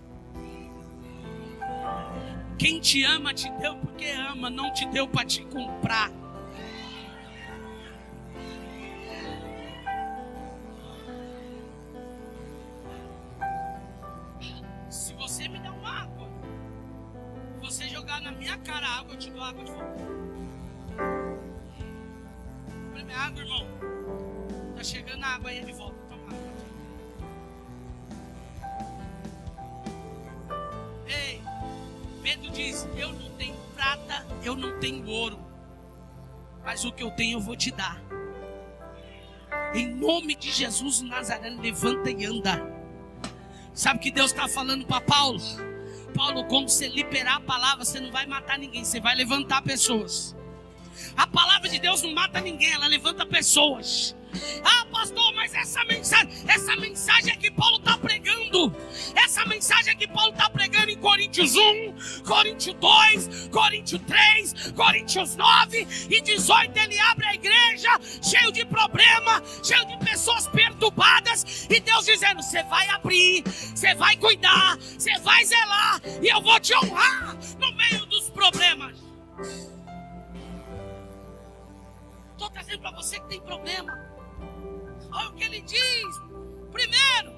Quem te ama, te deu porque ama, não te deu para te comprar. Se você me dá uma água, você jogar na minha cara a água, eu te dou água de volta. Olha minha água, irmão. Tá chegando a água aí de volta. Toma água. Ei, Pedro diz, eu não tenho prata, eu não tenho ouro, mas o que eu tenho eu vou te dar. Em nome de Jesus Nazareno, levanta e anda. Sabe o que Deus está falando para Paulo? Paulo, quando você liberar a palavra, você não vai matar ninguém, você vai levantar pessoas. A palavra de Deus não mata ninguém, ela levanta pessoas. Ah, pastor, mas essa mensagem é que Paulo está pregando. Essa mensagem é que Paulo está pregando em Coríntios 1, Coríntios 2, Coríntios 3, Coríntios 9 e 18. Ele abre a igreja cheio de problema, cheio de pessoas perturbadas. E Deus dizendo, você vai abrir, você vai cuidar, você vai zelar, e eu vou te honrar no meio dos problemas. Estou trazendo para você que tem problema. Olha o que ele diz. Primeiro,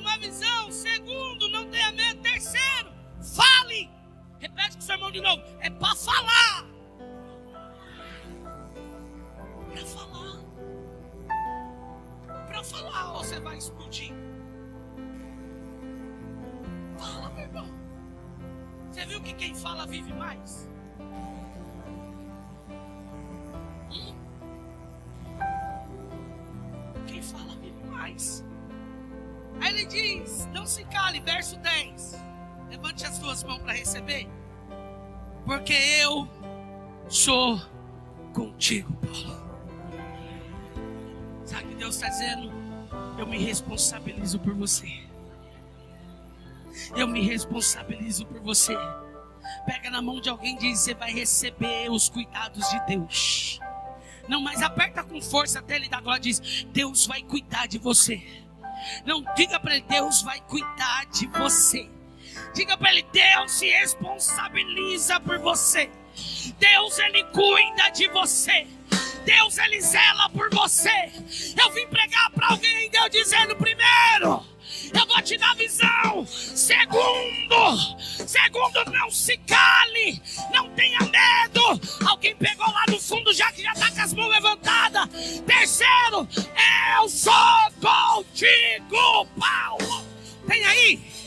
uma visão. Segundo, não tenha medo. Terceiro, fale. Repete com o seu irmão de novo. É para falar. Para falar. Para falar, ou você vai explodir. Fala, meu irmão. Você viu que quem fala vive mais? Quem fala vive mais. Aí ele diz, não se cale, verso 10. Levante as duas mãos para receber. Porque eu sou contigo, Paulo. Sabe o que Deus está dizendo? Eu me responsabilizo por você. Eu me responsabilizo por você. Pega na mão de alguém e diz, você vai receber os cuidados de Deus. Não, mas aperta com força até ele dar glória e diz, Deus vai cuidar de você. Não, diga para ele, Deus vai cuidar de você. Diga para ele, Deus se responsabiliza por você. Deus, ele cuida de você. Deus, ele zela por você. Eu vim pregar para alguém, Deus dizendo, primeiro, eu vou te dar visão. Segundo, não se cale, não tenha medo. Alguém pegou lá no fundo já que já está com as mãos levantadas. Terceiro, eu sou contigo, Paulo. Tem aí.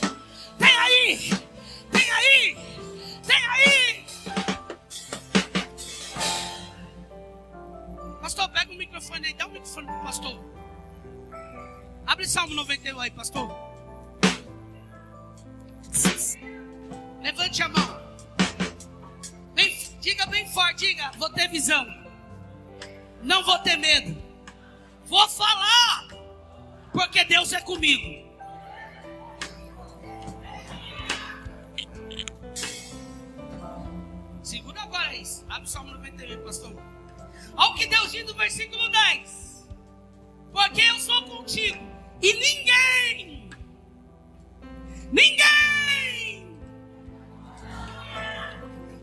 Abre Salmo 91 aí, pastor. Levante a mão. Diga bem forte, diga, vou ter visão. Não vou ter medo. Vou falar, porque Deus é comigo. Segura agora isso. Abre o Salmo 91, pastor. Olha o que Deus diz no versículo 10. Porque eu sou contigo. E ninguém.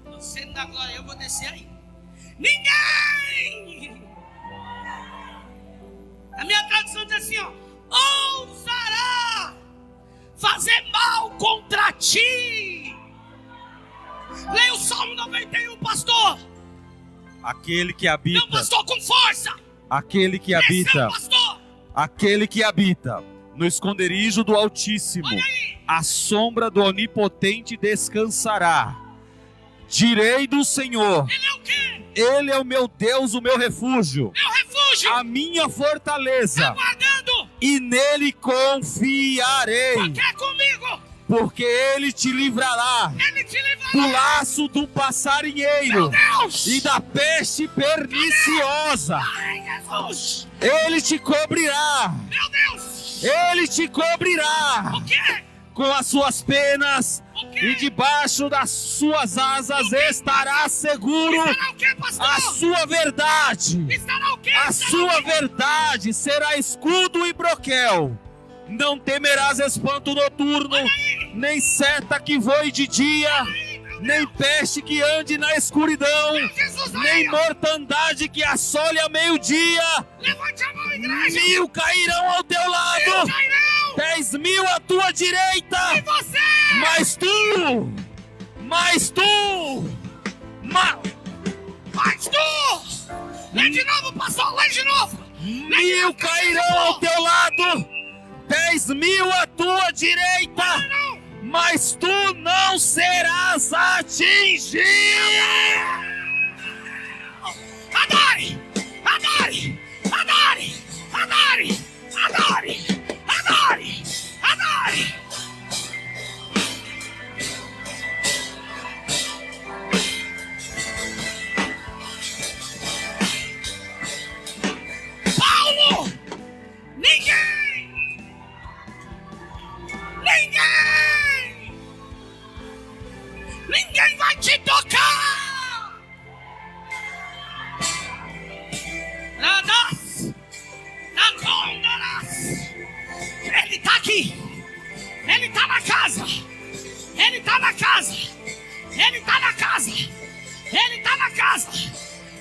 Você não dá glória, eu vou descer aí. Ninguém. A minha tradução diz assim, ó. Ousará fazer mal contra ti. Leia o Salmo 91, pastor.
Aquele que habita.
Não, pastor, com força.
Aquele que habita.
Pastor.
Aquele que habita no esconderijo do Altíssimo. A sombra do Onipotente descansará. Direi do Senhor.
Ele é o quê?
Ele é o meu Deus, o meu refúgio.
Meu refúgio.
A minha fortaleza.
Aguardando.
E nele confiarei.
Porque é comigo.
Porque ele te livrará.
Ele te livrará.
Do laço do passarinheiro.
Meu Deus.
E da peste perniciosa.
Ai, Jesus.
Ele te cobrirá.
Meu Deus.
Ele te cobrirá.
O quê?
Com as suas penas.
O quê?
E debaixo das suas asas estará seguro.
Estará o quê, pastor?
A sua verdade.
Estará o quê?
A sua verdade será escudo e broquel. Não temerás espanto noturno, nem seta que voe de dia, nem peste que ande na escuridão, nem mortandade que assole a meio-dia.
Levante a mão, igreja.
1000 cairão ao teu lado, 10.000 à tua direita.
E você?
Mas tu,
Lê de novo, pastor, lê de novo.
1000 cairão ao teu lado, 10.000 à tua direita, mas tu não serás atingido.
Adore, adore, adore, adore, adore, adore, adore. Paulo, ninguém vai te tocar. Ele tá aqui. Ele tá na casa. Ele tá na casa. Ele tá na casa. Ele tá na casa.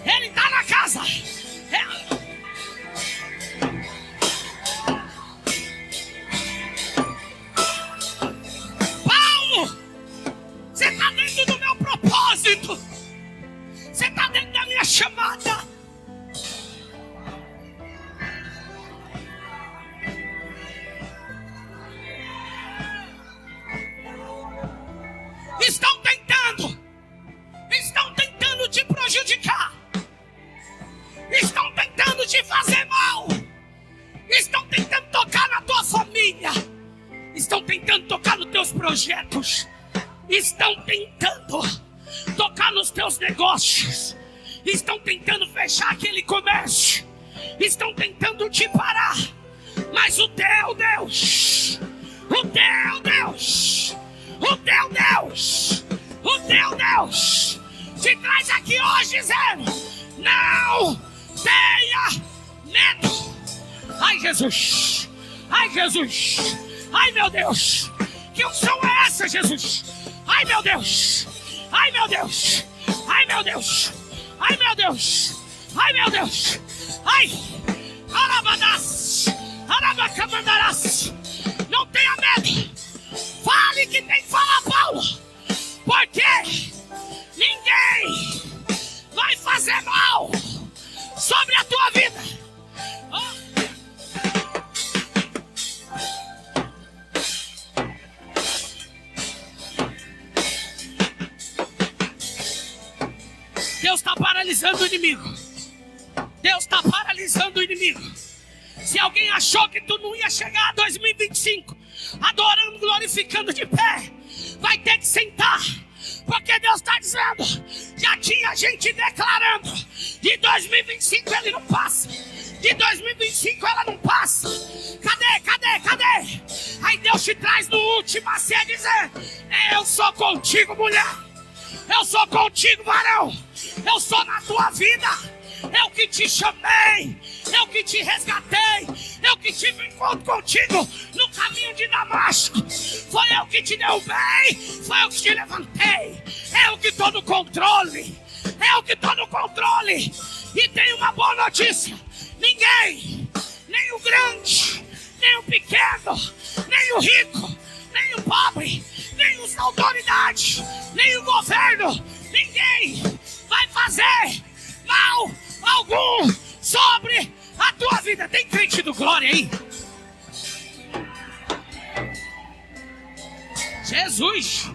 Ele tá na casa. Paulo, você tá dentro do meu propósito. Você tá dentro da minha chamada. Estão tentando te prejudicar. Estão tentando te fazer mal. Estão tentando tocar na tua família. Estão tentando tocar nos teus projetos. Estão tentando tocar nos teus negócios. Estão tentando fechar aquele comércio. Estão tentando te parar. Mas o teu Deus, o teu Deus, o teu Deus, o teu Deus te traz aqui hoje dizendo: não tenha medo. Ai, Jesus, ai, Jesus, ai, meu Deus, que unção é essa, Jesus? Ai, meu Deus, ai, meu Deus, ai, meu Deus, ai, meu Deus, ai, meu Deus, ai, arabadas, arabacamandarás. Não tenha medo. Fale que tem que falar, Paulo, porque ninguém vai fazer mal sobre a tua vida. Deus está paralisando o inimigo. Deus está paralisando o inimigo. Se alguém achou que tu não ia chegar a 2025 adorando, glorificando de pé, vai ter que sentar. Porque Deus está dizendo, já tinha gente declarando, de 2025 ele não passa, de 2025 ela não passa. Cadê? Aí Deus te traz no último a ser dizer, eu sou contigo, mulher. Eu sou contigo, varão. Eu sou na tua vida. Eu que te chamei. Eu que te resgatei. Eu que tive um encontro contigo no caminho de Damasco. Foi eu que te derrubei. Foi eu que te levantei. Eu que estou no controle. Eu que estou no controle. E tenho uma boa notícia. Ninguém, nem o grande, nem o pequeno, nem o rico, nem o pobre, nem os autoridades, nem o governo, ninguém vai fazer mal algum sobre a tua vida. Tem crente do glória aí? Jesus,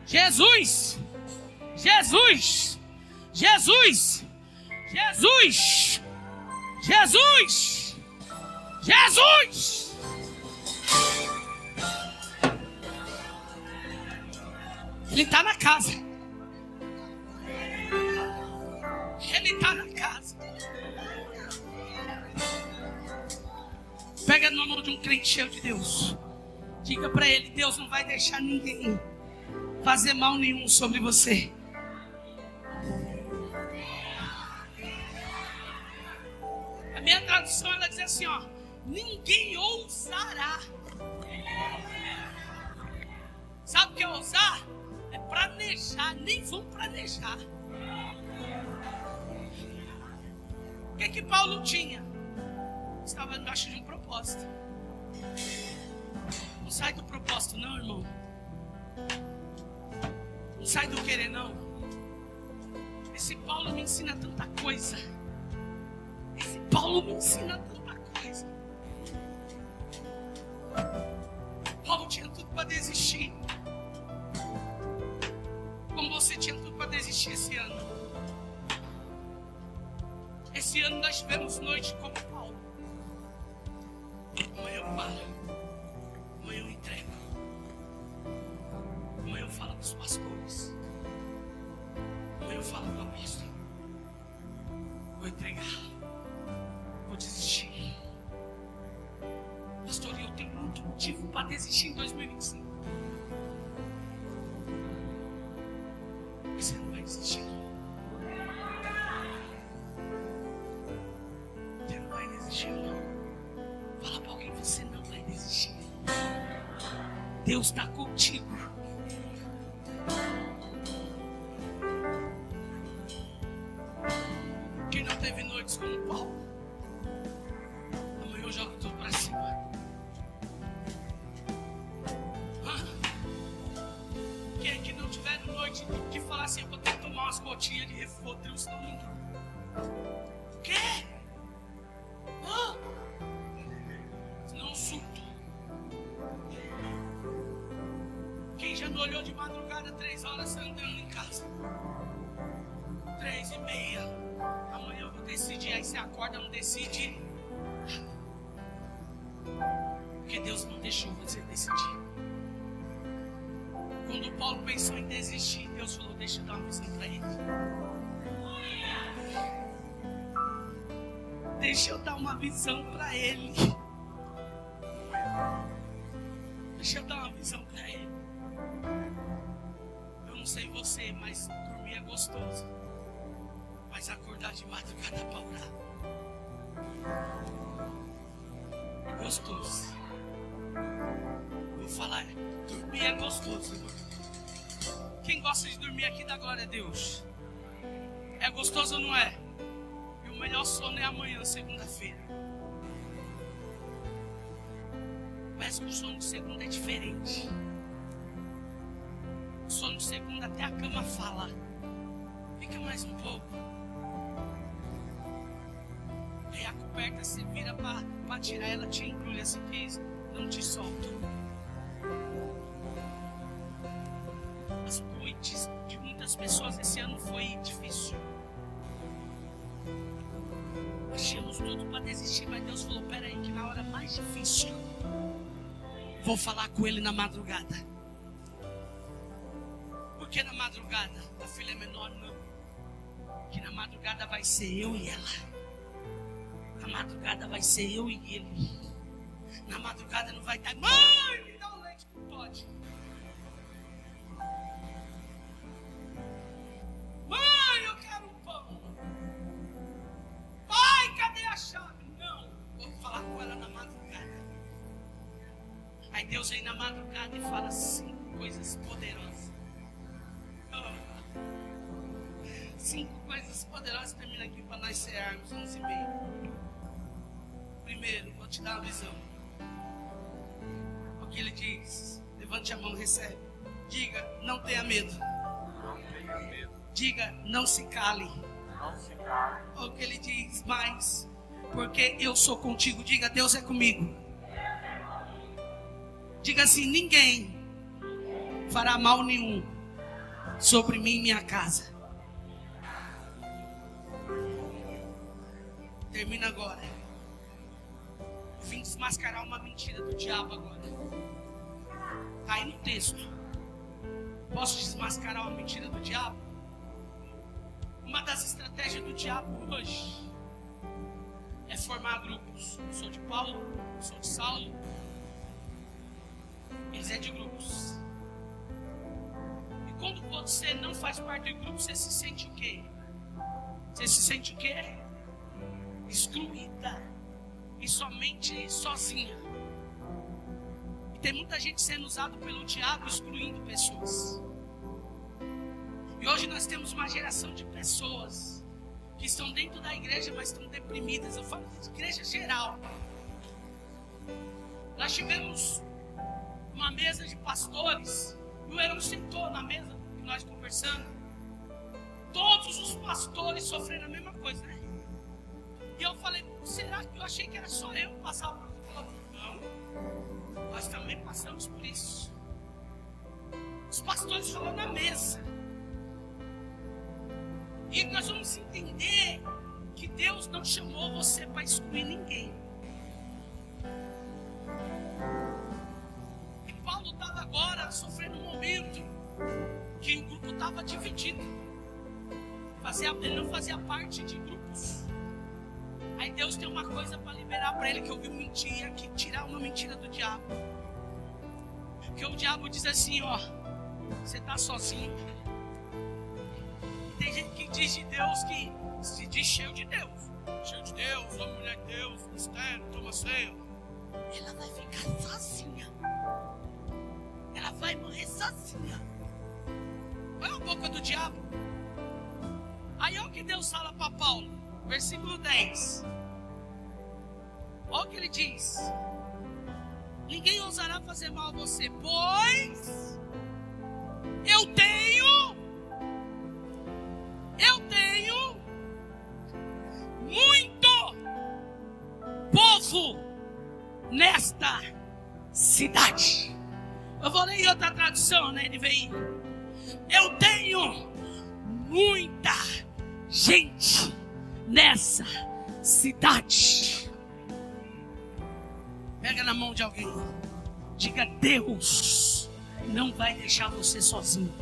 Jesus, Jesus, Jesus, Jesus, Jesus, Jesus. Ele está na casa. Ele está na casa. Pega na mão de um crente cheio de Deus. Diga para ele, Deus não vai deixar ninguém fazer mal nenhum sobre você. A minha tradução, ela diz assim, ó, ninguém ousará. Sabe o que é ousar? É planejar, nem vão planejar. O que Paulo tinha? Estava embaixo de um propósito. Não sai do propósito não, irmão. Não sai do querer não. Esse Paulo me ensina tanta coisa. Esse Paulo me ensina tanta coisa. Paulo tinha tudo para desistir. Como você tinha tudo para desistir esse ano. Esse ano nós tivemos noite como Paulo. Amanhã eu paro. Amanhã eu entrego. Amanhã eu falo dos pastores. Amanhã eu falo do apóstolo. Vou entregar. Vou desistir. Pastor, eu tenho muito motivo para desistir em 2025. Você não vai desistir. Você não vai desistir, não. Fala para alguém, você não vai desistir. Deus está contigo. Quem não teve noites como Paulo, amanhã eu jogo tudo para cima. Quem é que não tiver noite de falar assim, eu vou ter que tomar umas gotinhas de Rivotril, senão não durmo. O quê? Senão eu surto. Quem já não olhou de madrugada 3 horas andando em casa? 3:30. Amanhã eu vou decidir. Aí você acorda, não decide. Porque Deus não deixou você decidir. Quando Paulo pensou em desistir, Deus falou, deixa eu dar uma visão para ele. Deixa eu dar uma visão para ele. Deixa eu dar uma visão para ele. Eu não sei você, mas dormir é gostoso. Mas acordar de madrugada para orar é gostoso. Vou falar, dormir é gostoso, irmão. Quem gosta de dormir aqui dá glória a Deus. É gostoso ou não é? E o melhor sono é amanhã, segunda-feira. Parece que o sono de segunda é diferente. O sono de segunda até a cama fala. Fica mais um pouco. Aí a coberta você vira para tirar, ela te embrulha assim que não te solta. As noites de muitas pessoas esse ano foi difícil. Mas tínhamos tudo para desistir, mas Deus falou: pera aí, que na hora mais difícil, vou falar com ele na madrugada. Por que na madrugada? A filha é menor, não. Que na madrugada vai ser eu e ela. Na madrugada vai ser eu e ele. Na madrugada não vai estar: mãe, me dá um leite, não pode. Mãe, eu quero um pão. Pai, cadê a chave? Não, vou falar com ela na madrugada. Aí Deus vem na madrugada e fala 5 coisas poderosas. 5 coisas poderosas. Termina aqui para nós cearmos 11h30. Primeiro, vou te dar uma visão. O que ele diz? Levante a mão, recebe. Diga: não tenha medo.
Não tenha medo.
Diga: não se cale.
Não se cale.
O que ele diz mais? Porque eu sou contigo. Diga: Deus é comigo. Diga assim: ninguém fará mal nenhum sobre mim e minha casa. Termina agora. Vim desmascarar uma mentira do diabo agora. Está aí no texto. Posso desmascarar uma mentira do diabo? Uma das estratégias do diabo hoje é formar grupos. Eu sou de Paulo, eu sou de Saulo. Eles é de grupos. E quando você não faz parte do grupo, você se sente o quê? Você se sente o quê? Excluída. E somente sozinha. E tem muita gente sendo usada pelo diabo, excluindo pessoas. E hoje nós temos uma geração de pessoas que estão dentro da igreja, mas estão deprimidas. Eu falo de igreja geral. Nós tivemos uma mesa de pastores, e o Herão sentou na mesa que nós conversando. Todos os pastores sofreram a mesma coisa, né? E eu falei: será que eu achei que era só eu que passava por isso? Não, nós também passamos por isso. Os pastores falaram na mesa. E nós vamos entender que Deus não chamou você para excluir ninguém. E Paulo estava agora sofrendo um momento que o grupo estava dividido. Ele não fazia parte de grupos. Aí Deus tem uma coisa para liberar para ele, que ouviu mentira, que tirar uma mentira do diabo. Porque o diabo diz assim: ó, você está sozinho. Tem gente que diz de Deus, que se diz cheio de Deus. Cheio de Deus, uma mulher de Deus, mistério, toma ceia. Ela vai ficar sozinha. Ela vai morrer sozinha. Olha a boca do diabo. Aí olha o que Deus fala para Paulo. Versículo 10. Olha o que ele diz: ninguém ousará fazer mal a você, pois eu tenho muito povo nesta cidade. Eu vou ler em outra tradução, né, NVI. Eu tenho muita gente nessa cidade. Pega na mão de alguém. Diga: Deus não vai deixar você sozinho.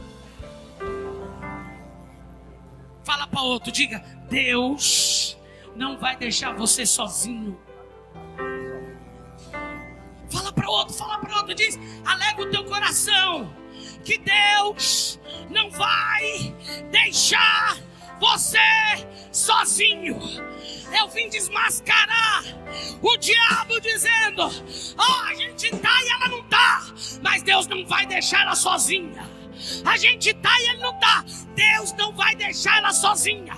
Fala para outro, diga: Deus não vai deixar você sozinho. Fala para outro, diz: alega o teu coração que Deus não vai deixar você sozinho. Eu vim desmascarar o diabo dizendo: ó, a gente tá e ela não tá, mas Deus não vai deixar ela sozinha. A gente tá e ele não tá, Deus não vai deixar ela sozinha.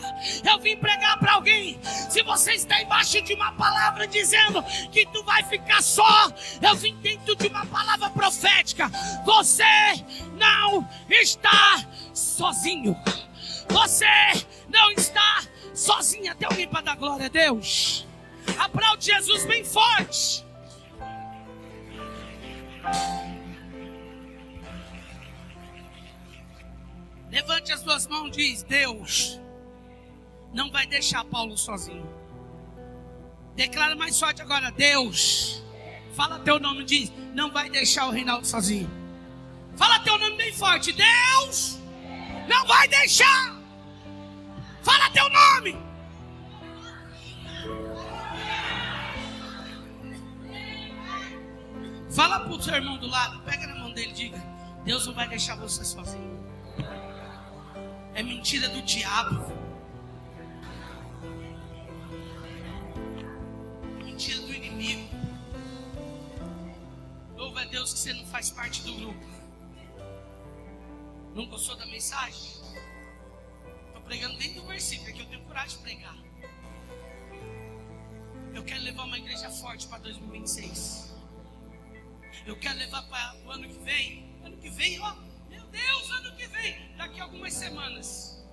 Eu vim pregar para alguém: se você está embaixo de uma palavra dizendo que tu vai ficar só, eu vim dentro de uma palavra profética. Você não está sozinho. Você não está sozinha. Tem alguém para dar glória a Deus? Aplaude Jesus bem forte. Levante as suas mãos e diz: Deus não vai deixar Paulo sozinho. Declara mais forte agora. Deus, fala teu nome, diz, não vai deixar o Reinaldo sozinho. Fala teu nome bem forte. Deus não vai deixar. Fala teu nome. Fala pro seu irmão do lado, pega na mão dele e diga: Deus não vai deixar você sozinho. É mentira do diabo. Mentira do inimigo. Louva a Deus que você não faz parte do grupo. Não gostou da mensagem? Estou pregando dentro do versículo, é que eu tenho coragem de pregar. Eu quero levar uma igreja forte para 2026. Eu quero levar para o ano que vem. Ano que vem, ó, meu Deus, ano que vem, daqui a algumas semanas.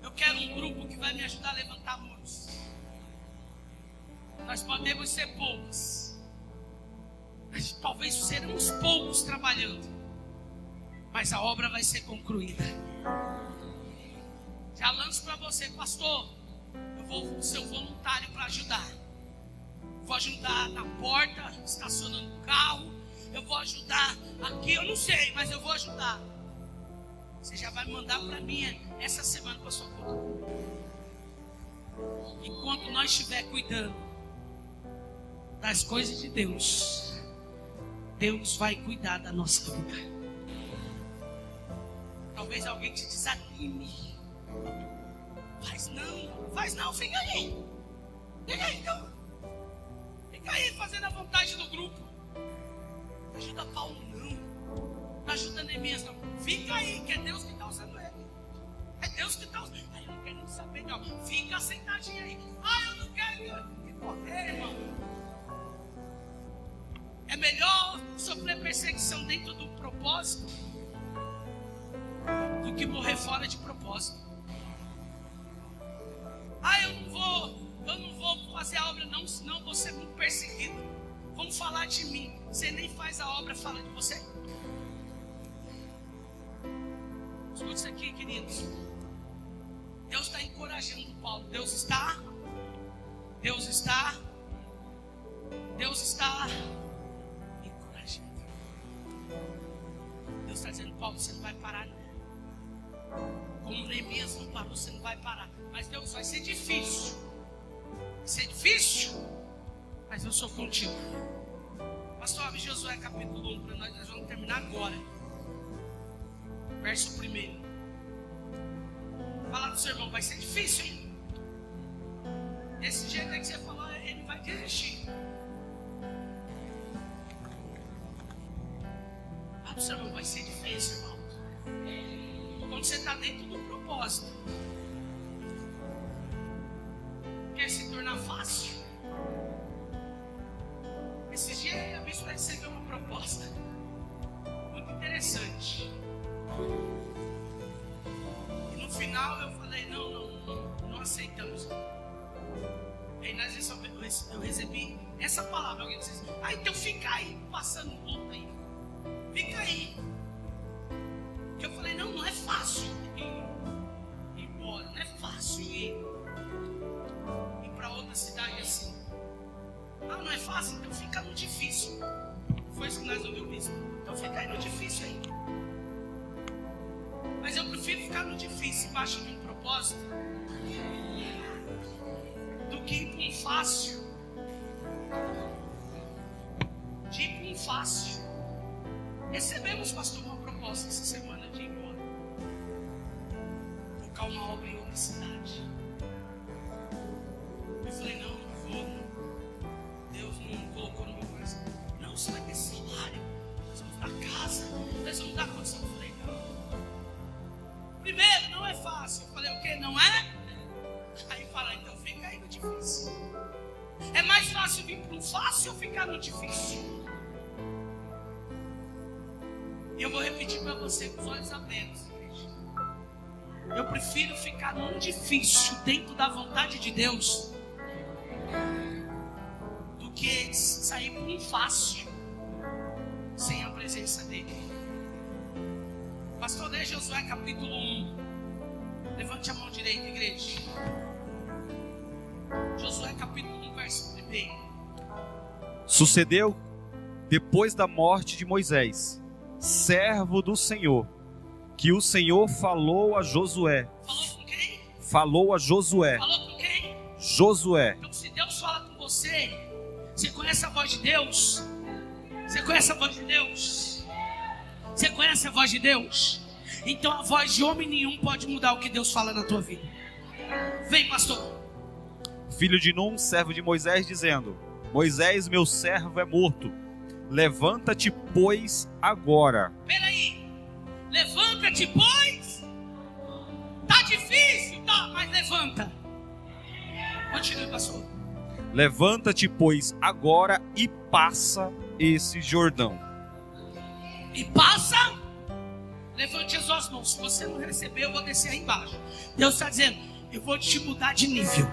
Eu quero um grupo que vai me ajudar a levantar muros. Nós podemos ser poucos, mas talvez seremos poucos trabalhando, mas a obra vai ser concluída. Já lanço para você, pastor, eu vou ser um voluntário para ajudar. Vou ajudar na porta, estacionando o carro. Eu vou ajudar aqui, eu não sei, mas eu vou ajudar. Você já vai mandar para mim essa semana para sua conta. Enquanto nós estiver cuidando das coisas de Deus, Deus vai cuidar da nossa vida. Talvez alguém te desanime. Faz não, fica aí. Fica aí então. Fica aí fazendo a vontade do grupo. Não ajuda Paulo não. Não ajuda Neemias não. Fica aí, que é Deus que está usando ele. É Deus que está usando. Ai, eu não quero nem saber não. Fica sentadinho aí. Ai, eu não quero correr, irmão. É melhor sofrer perseguição dentro do propósito do que morrer fora de propósito. Ah, eu não vou fazer a obra não, senão vou ser muito perseguido. Vão falar de mim. Você nem faz a obra, fala de você. Escute isso aqui, queridos. Deus está encorajando Paulo. Deus está encorajando. Deus está dizendo: Paulo, você não vai parar não. Como Neemias não parou, você não vai parar. Mas Deus, vai ser difícil. Vai ser difícil, mas eu sou contigo. Pastor, abre Josué capítulo 1 para nós vamos terminar agora. Verso 1. Fala do seu irmão, vai ser difícil, hein? Desse jeito aí que você falou, ele vai desistir. Fala do seu irmão, vai ser difícil, irmão. Quando você está dentro do propósito, quer se tornar fácil. Esses dias a bispo recebeu uma proposta muito interessante. E no final eu falei: não aceitamos. Aí eu recebi essa palavra. Alguém disse: então fica aí passando luta aí. Fica aí. Eu falei: não é fácil ir embora, não é fácil ir para outra cidade assim. Não é fácil, então fica no difícil. Foi isso que nós ouvimos. Então fica aí no difícil aí. Mas eu prefiro ficar no difícil, embaixo de um propósito, do que ir para um fácil. De ir para um fácil. Recebemos, pastor, uma proposta essa semana de ir embora. Tocar uma obra em outra cidade. Eu falei: não vou. Deus não colocou no meu coração. Não, você vai ter salário. Nós vamos dar casa. Nós vamos dar condição. Eu falei: não. Primeiro, não é fácil. Eu falei: o quê? Não é? Aí fala: então fica aí no difícil. É mais fácil vir para um fácil ou ficar no difícil? E eu vou repetir para você com os olhos abertos, igreja. Eu prefiro ficar num difícil dentro da vontade de Deus do que sair por um fácil sem a presença dele. Pastor, lê Josué capítulo 1. Levante a mão direita, igreja. Josué capítulo 1, verso 1.
Sucedeu depois da morte de Moisés, servo do Senhor, que o Senhor falou a Josué.
Falou com quem?
Falou a Josué.
Falou com quem?
Josué.
Então, se Deus fala com você, você conhece a voz de Deus? Você conhece a voz de Deus? Você conhece a voz de Deus? Então a voz de homem nenhum pode mudar o que Deus fala na tua vida. Vem, pastor.
Filho de Num, servo de Moisés, dizendo: Moisés, meu servo, é morto. Levanta-te, pois, agora.
Peraí. Levanta-te, pois. Tá difícil, tá, mas levanta. Continue, pastor.
Levanta-te, pois, agora e passa esse Jordão.
E passa. Levante as suas mãos. Se você não recebeu, eu vou descer aí embaixo. Deus está dizendo: eu vou te mudar de nível.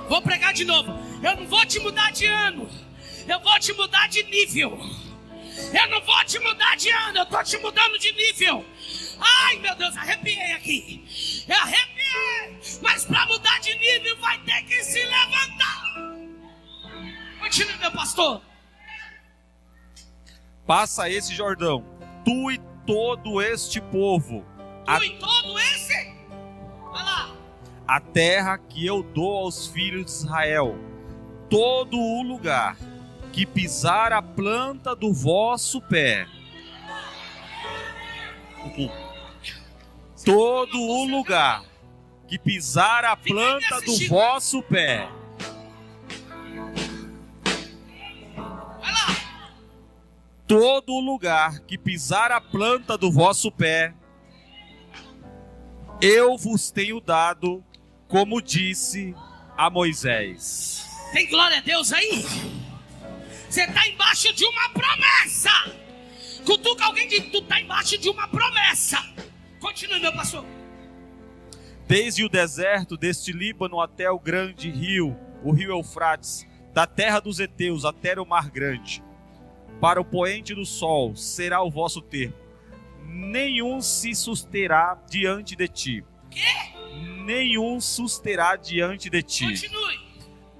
Vou pregar de novo. Eu não vou te mudar de ano. Eu vou te mudar de nível. Eu não vou te mudar de ano. Eu estou te mudando de nível. Ai, meu Deus, arrepiei aqui. Eu arrepiei. Mas para mudar de nível vai ter que se levantar. Continue, meu pastor.
Passa esse Jordão, tu e todo este povo.
Tu e todo esse? Vai lá.
A terra que eu dou aos filhos de Israel, todo o lugar que pisar a planta do vosso pé, todo o lugar que pisar a planta do vosso pé,
Vai lá.
todo o lugar que pisar a planta do vosso pé, eu vos tenho dado, como disse a Moisés.
Tem glória a Deus aí? Você está embaixo de uma promessa. Cutuca alguém e diz: tu está embaixo de uma promessa. Continue, meu pastor.
Desde o deserto deste Líbano até o grande rio, o rio Eufrates, da terra dos heteus até o mar grande, para o poente do sol será o vosso termo. Nenhum se susterá diante de ti.
Quê?
Nenhum susterá diante de ti.
Continue.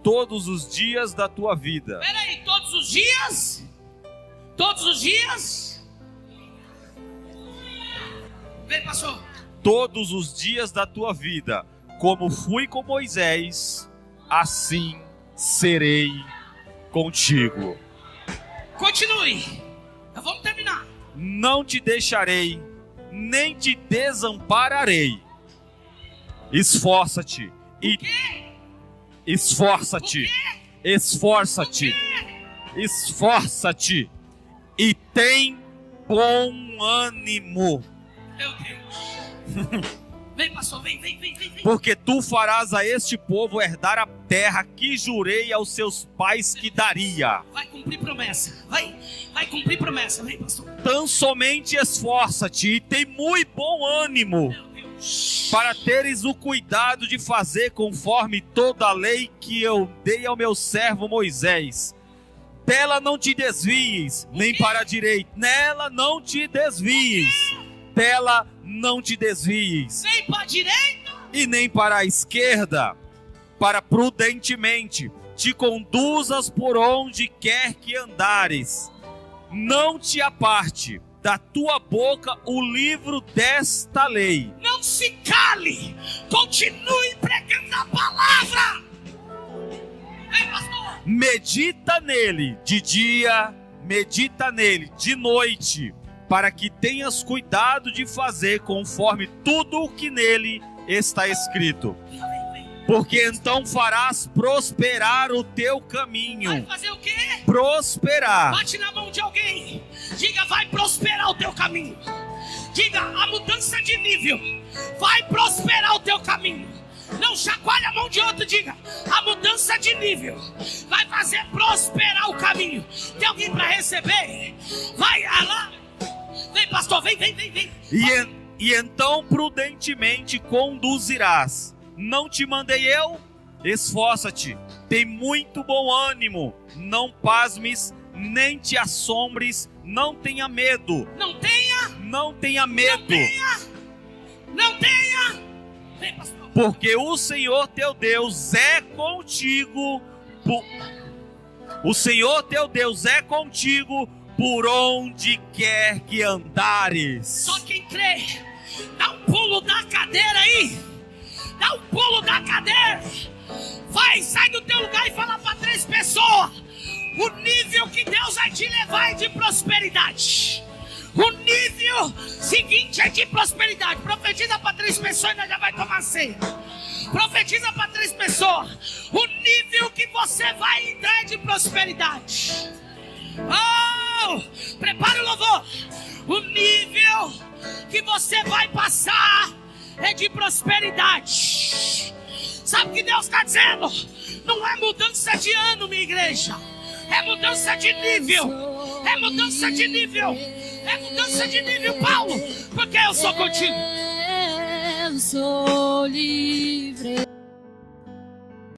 Todos os dias da tua vida.
Peraí, todos os dias? Todos os dias? Vem, pastor.
Todos os dias da tua vida, como fui com Moisés, assim serei contigo.
Continue. Vamos terminar.
Não te deixarei, nem te desampararei. Esforça-te e esforça-te, esforça-te, esforça-te e tem bom ânimo.
Meu Deus. Vem, pastor, vem.
Porque tu farás a este povo herdar a terra que jurei aos seus pais que daria.
Vai cumprir promessa. Vai cumprir promessa. Vem, pastor.
Tão somente esforça-te e tem muito bom ânimo,
Meu Deus.
para teres o cuidado de fazer conforme toda a lei que eu dei ao meu servo Moisés. Dela não te desvies, nem para a direita. Nela não te desvies. Dela não te desvies.
Nem para a direita.
E nem para a esquerda, para prudentemente te conduzas por onde quer que andares. Não te aparte da tua boca o livro desta lei.
Não se cale. Continue pregando a palavra. Vem, pastor.
Medita nele de dia, medita nele de noite, para que tenhas cuidado de fazer conforme tudo o que nele está escrito. Porque então farás prosperar o teu caminho.
Vai fazer o quê?
Prosperar.
Bate na mão de alguém. Diga: vai prosperar o teu caminho. Diga: a mudança de nível vai prosperar o teu caminho. Não chacoalhe a mão de outro. Diga: a mudança de nível vai fazer prosperar o caminho. Tem alguém para receber? Vai lá. Vem, pastor, vem.
E então prudentemente conduzirás. Não te mandei eu? Esforça-te, tem muito bom ânimo. Não pasmes, nem te assombres. Não tenha medo.
Não tenha.
Não tenha medo.
Não tenha. Vem, pastor.
Porque o Senhor teu Deus é contigo. O Senhor teu Deus é contigo por onde quer que andares.
Só quem crê, dá um pulo da cadeira aí. Dá um pulo da cadeira. Vai, sai do teu lugar e fala para 3 pessoas. O nível que Deus vai te levar é de prosperidade. O nível seguinte é de prosperidade. Profetiza para 3 pessoas e ainda já vai tomar ceia. Profetiza para 3 pessoas. O nível que você vai entrar é de prosperidade. Oh, prepare o louvor. O nível que você vai passar é de prosperidade. Sabe o que Deus está dizendo? Não é mudança de ano, minha igreja. É mudança de nível. É mudança de nível. É mudança de nível, Paulo. Porque eu sou contigo.
Eu sou livre.